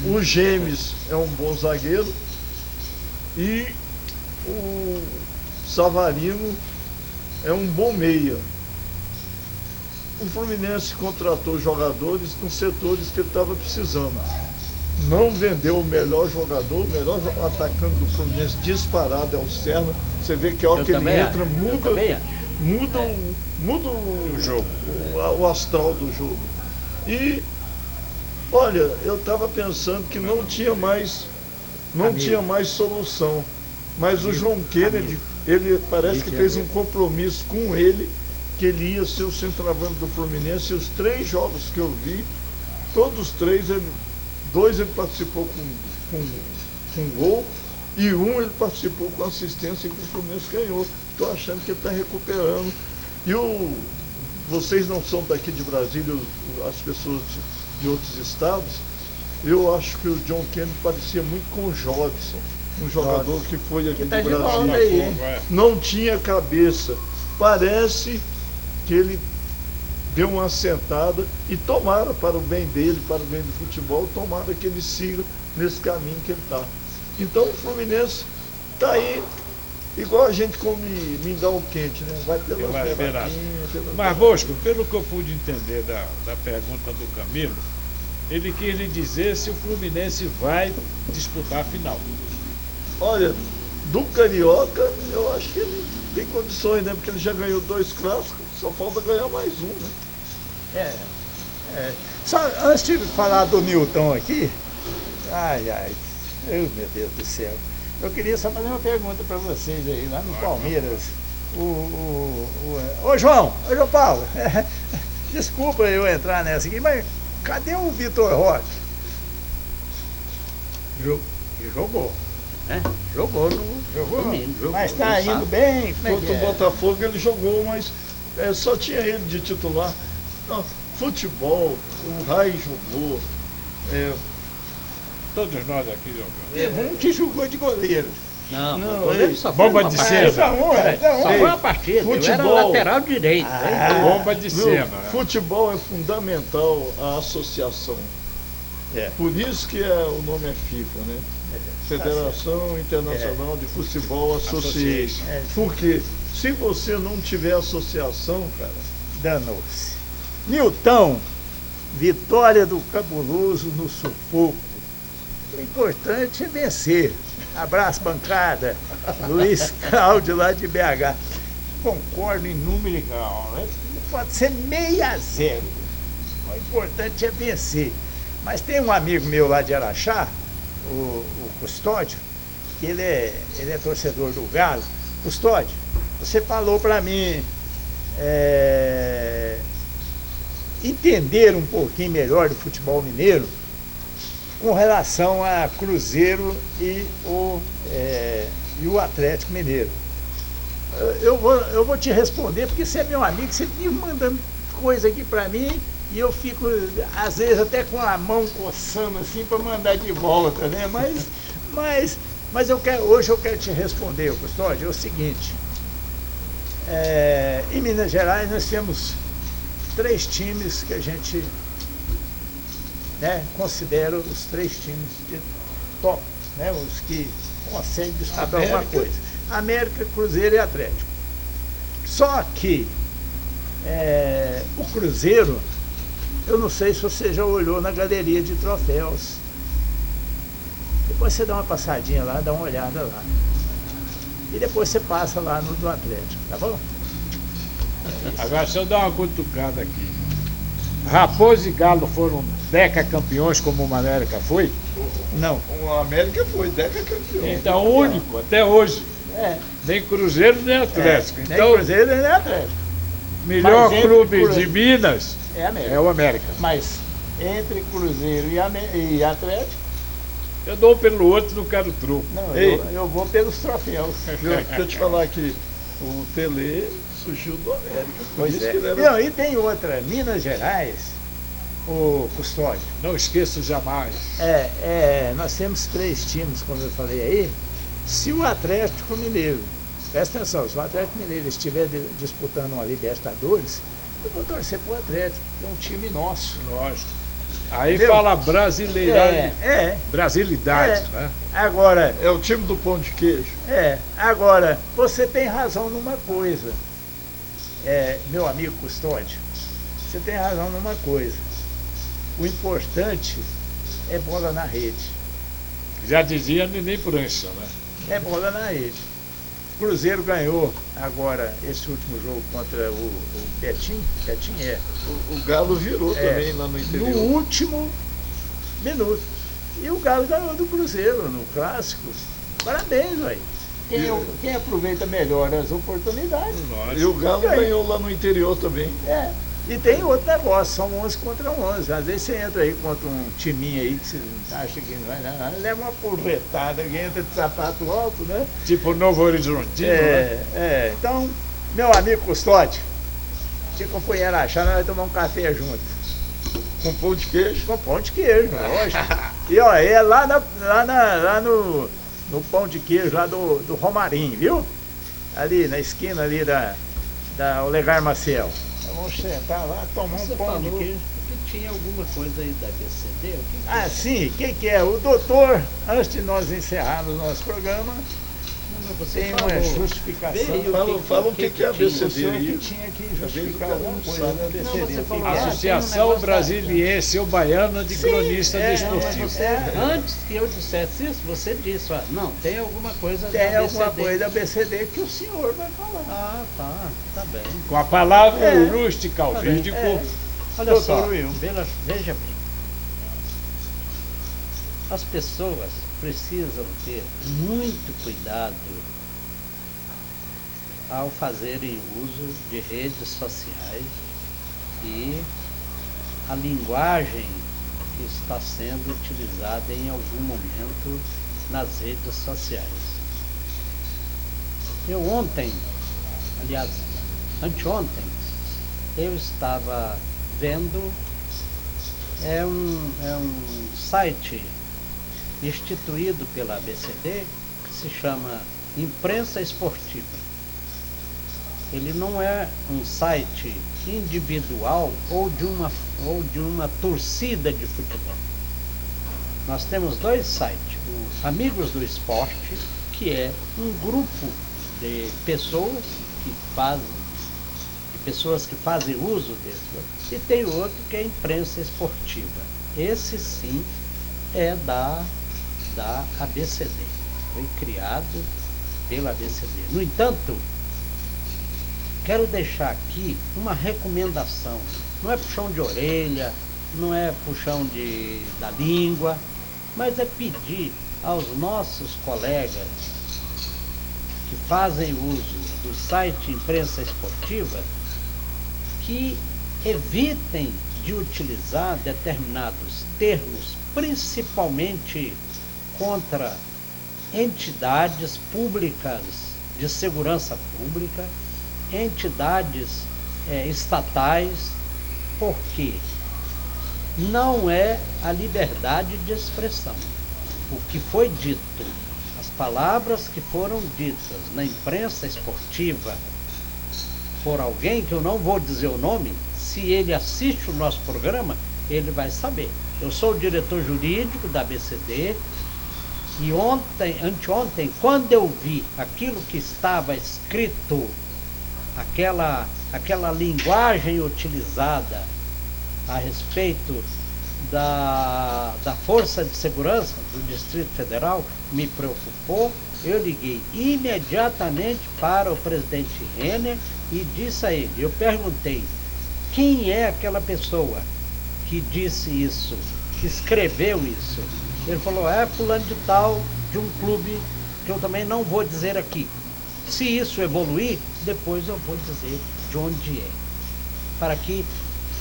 o James é um bom zagueiro e o Savarino é um bom meia. O Fluminense contratou jogadores nos setores que ele estava precisando. Não vendeu o melhor jogador, o melhor atacante do Fluminense disparado é o Serna. Você vê que a hora que ele entra, muda o jogo, o astral do jogo. E olha, eu estava pensando que não tinha mais solução. Mas o João Kennedy, ele parece que fez um compromisso com ele, que ele ia ser o centroavante do Fluminense. E os 3 jogos que eu vi, todos 3, 2 ele participou com gol e 1 ele participou com assistência que o Fluminense ganhou. Estou achando que ele está recuperando. E vocês não são daqui de Brasília, as pessoas de outros estados, eu acho que o John Kennedy parecia muito com o Jobson, um jogador que foi aqui de Brasília. Aí, não tinha cabeça. Parece que ele deu uma assentada e tomara, para o bem dele, para o bem do futebol, tomara que ele siga nesse caminho que ele está. Então o Fluminense está aí, igual a gente come mingau quente, né? Vai pela beiradinha. Mas, Bosco, pelo que eu pude entender da pergunta do Camilo, ele quis lhe dizer se o Fluminense vai disputar a final. Olha, do Carioca, eu acho que ele tem condições, né? Porque ele já ganhou 2 clássicos, só falta ganhar mais um, né? Só antes de falar do Nilton aqui, meu Deus do céu, eu queria só fazer uma pergunta para vocês aí, lá no Palmeiras. Ô João Paulo, desculpa eu entrar nessa aqui, mas cadê o Vitor Roque? Jogou. Jogou Domingo, jogou, mas está indo bem. Contra o Botafogo ele jogou, mas só tinha ele de titular. Não, futebol, o Rai jogou. Todos nós aqui jogamos. Teve um que jogou de goleiro. Não, o goleiro só bomba de cena. Só foi uma partida. Futebol. Eu era lateral direito. Bomba de cena. Futebol é fundamental a associação. Por isso que o nome é FIFA, né? Federação Internacional de Futebol Association. Porque se você não tiver associação, cara, danou-se. Nilton, vitória do Cabuloso no sufoco. O importante é vencer. Abraço, bancada. Luiz Cláudio, lá de BH. Concordo em número e grau. Pode ser 6-0. O importante é vencer. Mas tem um amigo meu lá de Araxá, o Custódio, que ele é torcedor do Galo. Custódio, você falou para mim entender um pouquinho melhor do futebol mineiro com relação a Cruzeiro e o Atlético Mineiro. Eu vou te responder, porque você é meu amigo, você vive mandando coisa aqui para mim e eu fico, às vezes, até com a mão coçando assim para mandar de volta, né? Mas hoje eu quero te responder, Custódio, é o seguinte. Em Minas Gerais nós temos 3 times que a gente considera os 3 times de top, né? Os que conseguem disputar alguma coisa. América, Cruzeiro e Atlético. Só que o Cruzeiro, eu não sei se você já olhou na galeria de troféus. Depois você dá uma passadinha lá, dá uma olhada lá. E depois você passa lá no do Atlético, tá bom? Agora, se eu dar uma cutucada aqui. Raposa e Galo foram decacampeões como o América foi? Não. O América foi decacampeão. Então, o único, até hoje. É. Nem Cruzeiro, nem Atlético. Nem Então, Cruzeiro, nem Atlético. melhor Mas entre clube Cruzeiro- de Minas É América. é o América. Mas entre Cruzeiro e Atlético, Eu dou pelo outro, não quero troco. não, Ei. eu vou pelos troféus. Deixa eu te falar que o Tele surgiu do América. Por Pois isso é. que ele era... Não, e tem outra, Minas Gerais, o Custódio. Não esqueço jamais. Nós temos 3 times, como eu falei aí. Se o Atlético Mineiro, presta atenção, se o Atlético Mineiro estiver disputando uma Libertadores, eu vou torcer pro Atlético, que é um time nosso. Lógico. Aí Entendeu? fala brasileiragem. Brasilidade, É. né? Agora, É o time do pão de queijo. agora, você tem razão numa coisa, meu amigo Custódio, você tem razão numa coisa. O importante é bola na rede. Já dizia Neném Prancha, né? É bola na rede. Cruzeiro ganhou agora esse último jogo contra o Betim. Betim O Galo virou É. também lá no interior. no último minuto. E o Galo ganhou do Cruzeiro no clássico. Parabéns, velho. Quem aproveita melhor as oportunidades. E o Galo Ganha. ganhou lá no interior também. E tem outro negócio, são 11 contra 11. Às vezes você entra aí contra um timinho aí que você acha que não vai dar, leva uma porretada, que entra de sapato alto, né? Tipo Novo Horizontino, né? Então, meu amigo Custódio, se companheiro achar, nós vamos tomar um café junto. Com pão de queijo. Com pão de queijo, lógico. E ó, é lá no pão de queijo lá do Romarinho, viu? Ali na esquina ali da Olegar Maciel. Então, vamos sentar lá, tomar Você um pão falou de queijo. que tinha alguma coisa aí da BCD? O que Ah, sim, o que é? O doutor, antes de nós encerrarmos o nosso programa, Não, mas você tem falou. uma justificação. Veio. Fala o que é a O BCD senhor que aí. tinha que Às vezes o justificar cara alguma não coisa sabe. da BCD. Não, você O que falou, que é? tem um Associação negócio Brasiliense ou Baiana de Sim, Cronistas é, Desportivos. Você, antes que eu dissesse isso, você disse, ó, não, tem alguma coisa Tem da alguma BCD. coisa da BCD que o senhor vai falar. Ah, tá bem. Com a palavra É. rústica ao bem. vídeo. Olha Doutor só, Will. veja bem. As pessoas precisam ter muito cuidado ao fazerem uso de redes sociais e a linguagem que está sendo utilizada em algum momento nas redes sociais. Eu ontem, aliás, anteontem, eu estava vendo um site instituído pela ABCD que se chama Imprensa Esportiva. Ele não é um site individual ou de uma torcida de futebol. Nós temos 2 sites, o Amigos do Esporte, que é um grupo de pessoas que fazem uso desse, e tem outro que é a Imprensa Esportiva. Esse sim é da ABCD, foi criado pela ABCD. No entanto, quero deixar aqui uma recomendação, não é puxão de orelha, não é puxão da língua, mas é pedir aos nossos colegas que fazem uso do site Imprensa Esportiva que evitem de utilizar determinados termos, principalmente contra entidades públicas de segurança pública, entidades estatais, porque não é a liberdade de expressão. O que foi dito, as palavras que foram ditas na imprensa esportiva por alguém que eu não vou dizer o nome, se ele assiste o nosso programa, ele vai saber. Eu sou o diretor jurídico da ABCD e anteontem, quando eu vi aquilo que estava escrito, aquela linguagem utilizada a respeito da Força de Segurança do Distrito Federal, me preocupou. Eu liguei imediatamente para o presidente Renner e disse a ele, eu perguntei, quem é aquela pessoa que disse isso, que escreveu isso. Ele falou, é fulano de tal, de um clube que eu também não vou dizer aqui. Se isso evoluir, depois eu vou dizer de onde é. Para que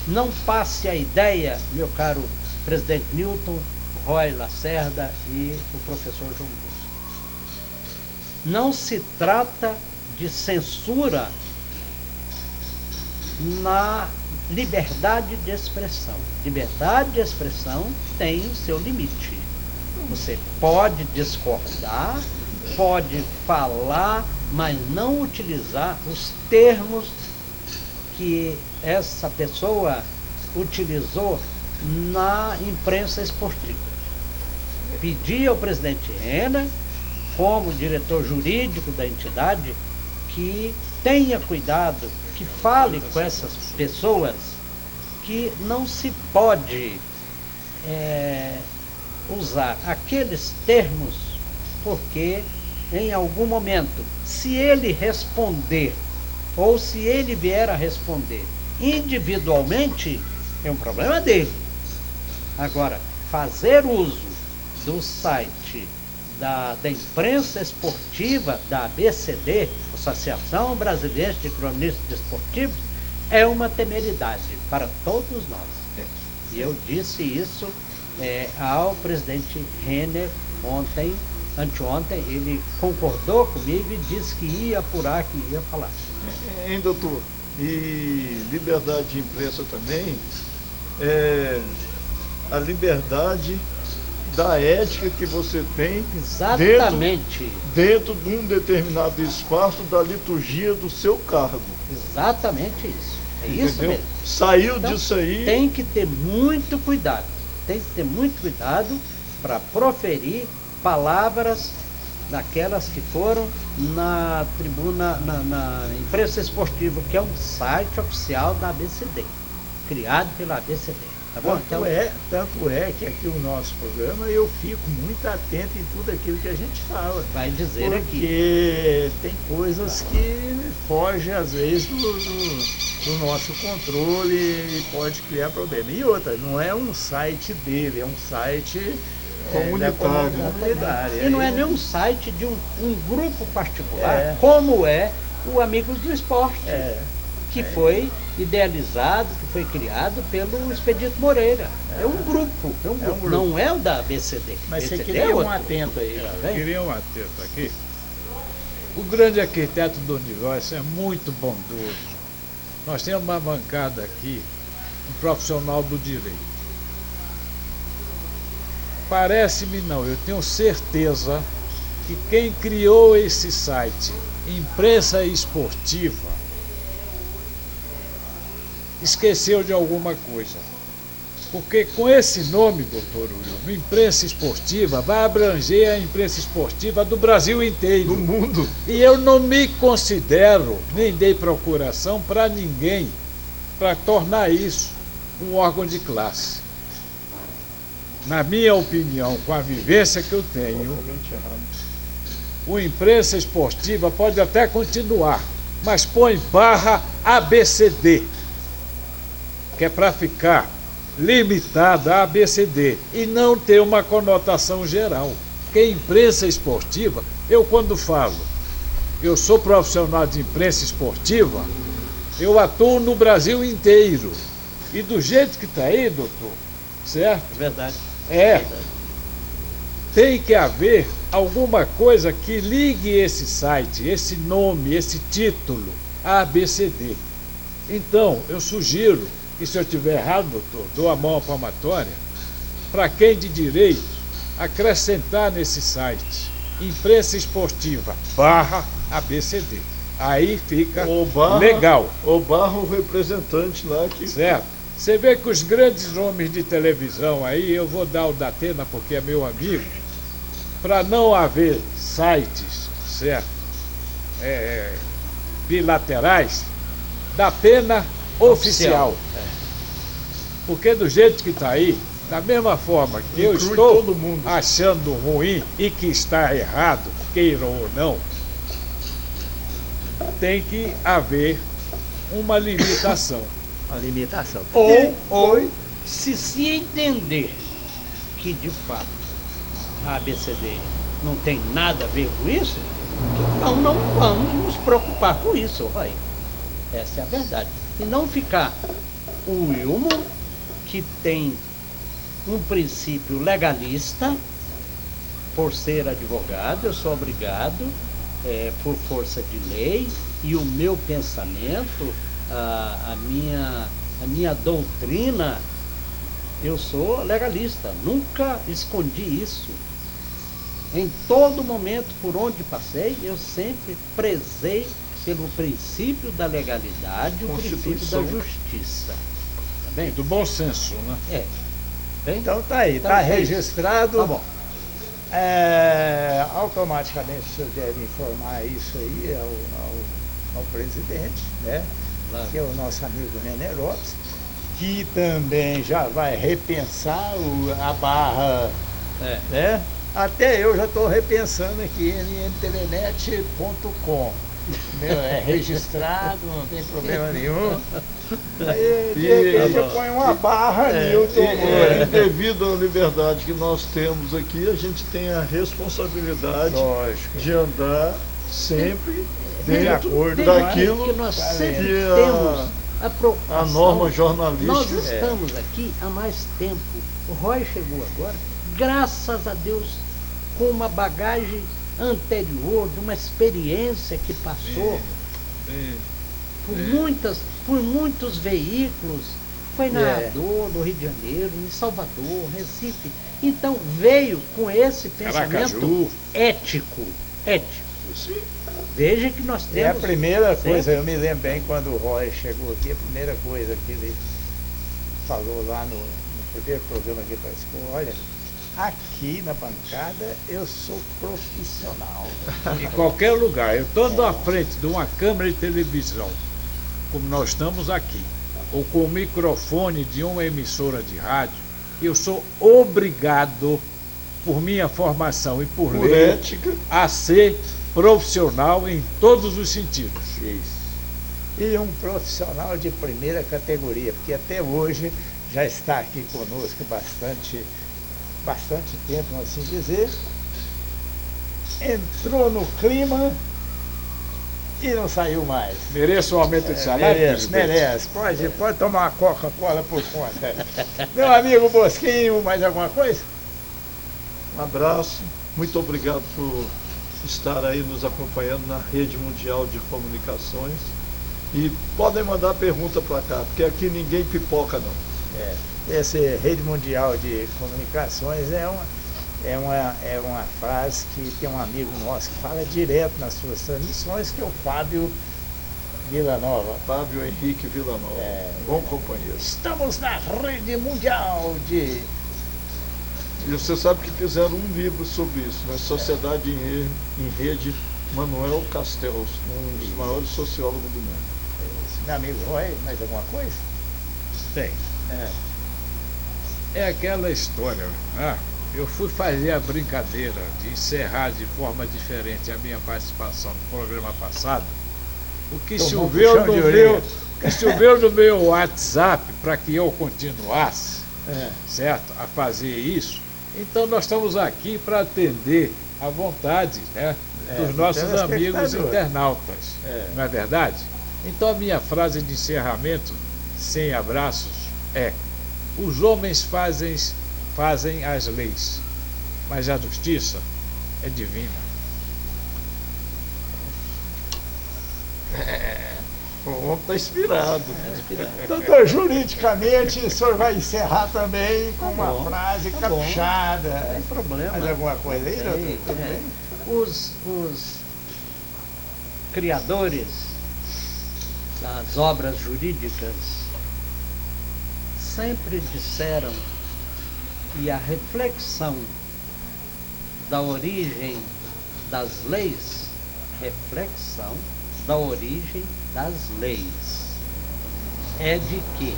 não passe a ideia, meu caro presidente Newton, Roy Lacerda e o professor João Bosco. Não se trata de censura na liberdade de expressão. Liberdade de expressão tem o seu limite. Você pode discordar, pode falar, mas não utilizar os termos que essa pessoa utilizou na imprensa esportiva. Pedi ao presidente Renner, como diretor jurídico da entidade, que tenha cuidado, que fale com essas pessoas, que não se pode usar aqueles termos, porque em algum momento, se ele responder, ou se ele vier a responder individualmente, é um problema dele. Agora, fazer uso do site da imprensa esportiva, da ABCD, Associação Brasileira de Cronistas Esportivos, é uma temeridade para todos nós. E eu disse isso ao presidente Renner ontem, anteontem, ele concordou comigo e disse que ia apurar, que ia falar. Hein, doutor? E liberdade de imprensa também, a liberdade da ética que você tem Exatamente. Dentro de um determinado espaço da liturgia do seu cargo. Exatamente isso. É Entendeu? isso mesmo. Saiu Então, disso aí. Tem que ter muito cuidado. Tem que ter muito cuidado para proferir palavras daquelas que foram na tribuna, na imprensa esportiva, que é um site oficial da ABCD, criado pela ABCD. Tá bom? Tanto é que aqui o nosso programa eu fico muito atento em tudo aquilo que a gente fala. Vai dizer aqui. Porque tem coisas que fogem às vezes do nosso controle e pode criar problema. E outra, não é um site dele, é um site comunitário. comunitário. E não é nenhum site de um grupo particular, como é o Amigos do Esporte. Que foi idealizado, que foi criado pelo Expedito Moreira. É um grupo, não é o da ABCD. Mas você ABCD queria é outro. atento aí. Eu queria um atento aqui. O grande arquiteto do universo é muito bondoso. Nós temos uma bancada aqui, um profissional do direito. Parece-me não, eu tenho certeza que quem criou esse site, Imprensa Esportiva, esqueceu de alguma coisa. Porque com esse nome, doutor Uriel, imprensa esportiva, vai abranger a imprensa esportiva do Brasil inteiro. Do mundo. E eu não me considero, nem dei procuração para ninguém, para tornar isso um órgão de classe. Na minha opinião, com a vivência que eu tenho, o imprensa esportiva pode até continuar, mas põe barra ABCD, que é para ficar limitada a ABCD e não ter uma conotação geral. Porque imprensa esportiva, eu quando falo, eu sou profissional de imprensa esportiva, eu atuo no Brasil inteiro. E do jeito que está aí, doutor, certo? Verdade. Tem que haver alguma coisa que ligue esse site, esse nome, esse título a ABCD. Então, eu sugiro, e se eu estiver errado, doutor, dou a mão à palmatória, para quem de direito, acrescentar nesse site, imprensa esportiva, barra ABCD. Aí fica legal. Ou barra o representante lá que... Certo? Você vê que os grandes nomes de televisão aí, eu vou dar o da Atena porque é meu amigo, para não haver sites, certo? Bilaterais, da Pena oficial. Porque do jeito que está aí, da mesma forma que eu estou achando ruim e que está errado, queiram ou não, tem que haver uma limitação. uma limitação. Ou se entender que de fato a ABCD não tem nada a ver com isso, então não vamos nos preocupar com isso, Roy. Essa é a verdade. E não ficar o Wilmo, que tem um princípio legalista, por ser advogado, eu sou obrigado, por força de lei, e o meu pensamento, a minha doutrina, eu sou legalista, nunca escondi isso. Em todo momento, por onde passei, eu sempre prezei pelo princípio da legalidade, o princípio da justiça. Tá bem? Do bom senso, né? Bem? Então tá aí, Então, tá é isso. registrado. Tá bom. Automaticamente o senhor deve informar isso aí ao presidente, né? Claro. Que é o nosso amigo Nenê Lopes, que também já vai repensar a barra, né? Até eu já estou repensando aqui em internet.com. É registrado, não tem problema nenhum. Aí, de repente, eu ponho uma barra Newton. E devido à liberdade que nós temos aqui, a gente tem a responsabilidade Lógico. de andar sempre De dentro acordo daquilo que nós sempre que temos a preocupação. a norma jornalística. Nós estamos aqui há mais tempo. O Roy chegou agora, graças a Deus, com uma bagagem anterior, de uma experiência que passou por muitos veículos. Foi narrador no Rio de Janeiro, em Salvador, Recife. Então veio com esse pensamento Aracaju. ético. Sim. Veja que nós É a temos. primeira Certo? coisa, eu me lembro bem quando o Roy chegou aqui, a primeira coisa que ele falou lá no primeiro programa que ele participou, olha, aqui na bancada eu sou profissional. Em qualquer lugar. Eu estou à frente de uma câmera de televisão, como nós estamos aqui, ou com o microfone de uma emissora de rádio, eu sou obrigado, por minha formação e por lei, ética. a ser profissional em todos os sentidos. Isso. E um profissional de primeira categoria, porque até hoje já está aqui conosco bastante tempo, vamos assim dizer. Entrou no clima e não saiu mais. Mereço um aumento de salário? Merece. Pode tomar uma Coca-Cola por conta. Meu amigo Bosquinho, mais alguma coisa? Um abraço, muito obrigado por estar aí nos acompanhando na Rede Mundial de Comunicações. E podem mandar pergunta para cá, porque aqui ninguém pipoca não. Essa Rede Mundial de Comunicações é uma frase que tem um amigo nosso que fala direto nas suas transmissões, que é o Fábio Villanova. Fábio Henrique Villanova, bom companheiro. Estamos na Rede Mundial de... E você sabe que fizeram um livro sobre isso, né? Sociedade em Rede, Manuel Castells, um dos maiores sociólogos do mundo. Meu amigo Roy, mais alguma coisa? Tem. É aquela história, né? Eu fui fazer a brincadeira de encerrar de forma diferente a minha participação no programa passado. O que Tomou choveu puxão de orelha. no meu WhatsApp para que eu continuasse, certo? A fazer isso. Então nós estamos aqui para atender à vontade, né, dos nossos amigos internautas. Não é verdade? Então a minha frase de encerramento, sem abraços, é: os homens fazem as leis, mas a justiça é divina. O homem está inspirado. Doutor, juridicamente, o senhor vai encerrar também com uma frase tá bom. caprichada. Não tem problema. Mais alguma coisa aí, doutor? Tem, Tudo é. bem? Os criadores das obras jurídicas sempre disseram que a reflexão da origem das leis, reflexão da origem das leis, é de que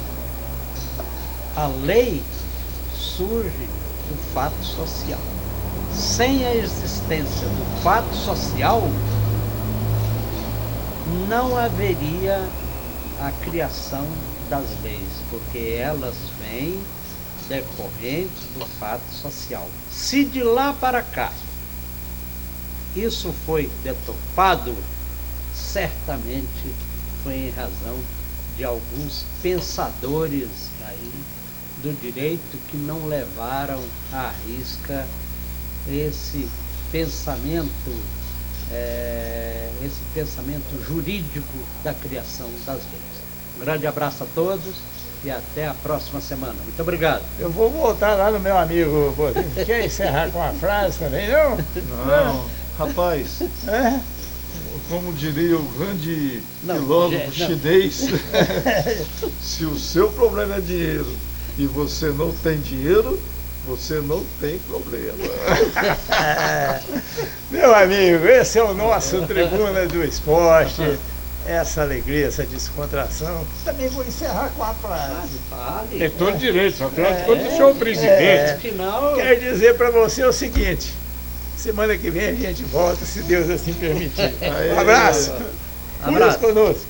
a lei surge do fato social. Sem a existência do fato social, não haveria a criação das leis, porque elas vêm decorrentes do fato social. Se de lá para cá isso foi deturpado, certamente foi em razão de alguns pensadores aí do direito que não levaram à risca esse pensamento jurídico da criação das leis. Um grande abraço a todos e até a próxima semana. Muito obrigado. Eu vou voltar lá no meu amigo Bozinho. Quer encerrar com uma frase também, não? Não, rapaz, É? como diria o grande Não, filósofo não. chinês, se o seu problema é dinheiro e você não tem dinheiro, você não tem problema. Meu amigo, esse é o nosso Tribuna do Esporte. Essa alegria, essa descontração. Também vou encerrar com a frase. Tem todo direito, só afinal de contas, o senhor é o presidente. Final. Quero dizer para você o seguinte: semana que vem a gente volta, se Deus assim permitir. Um abraço. Abraço. Conosco.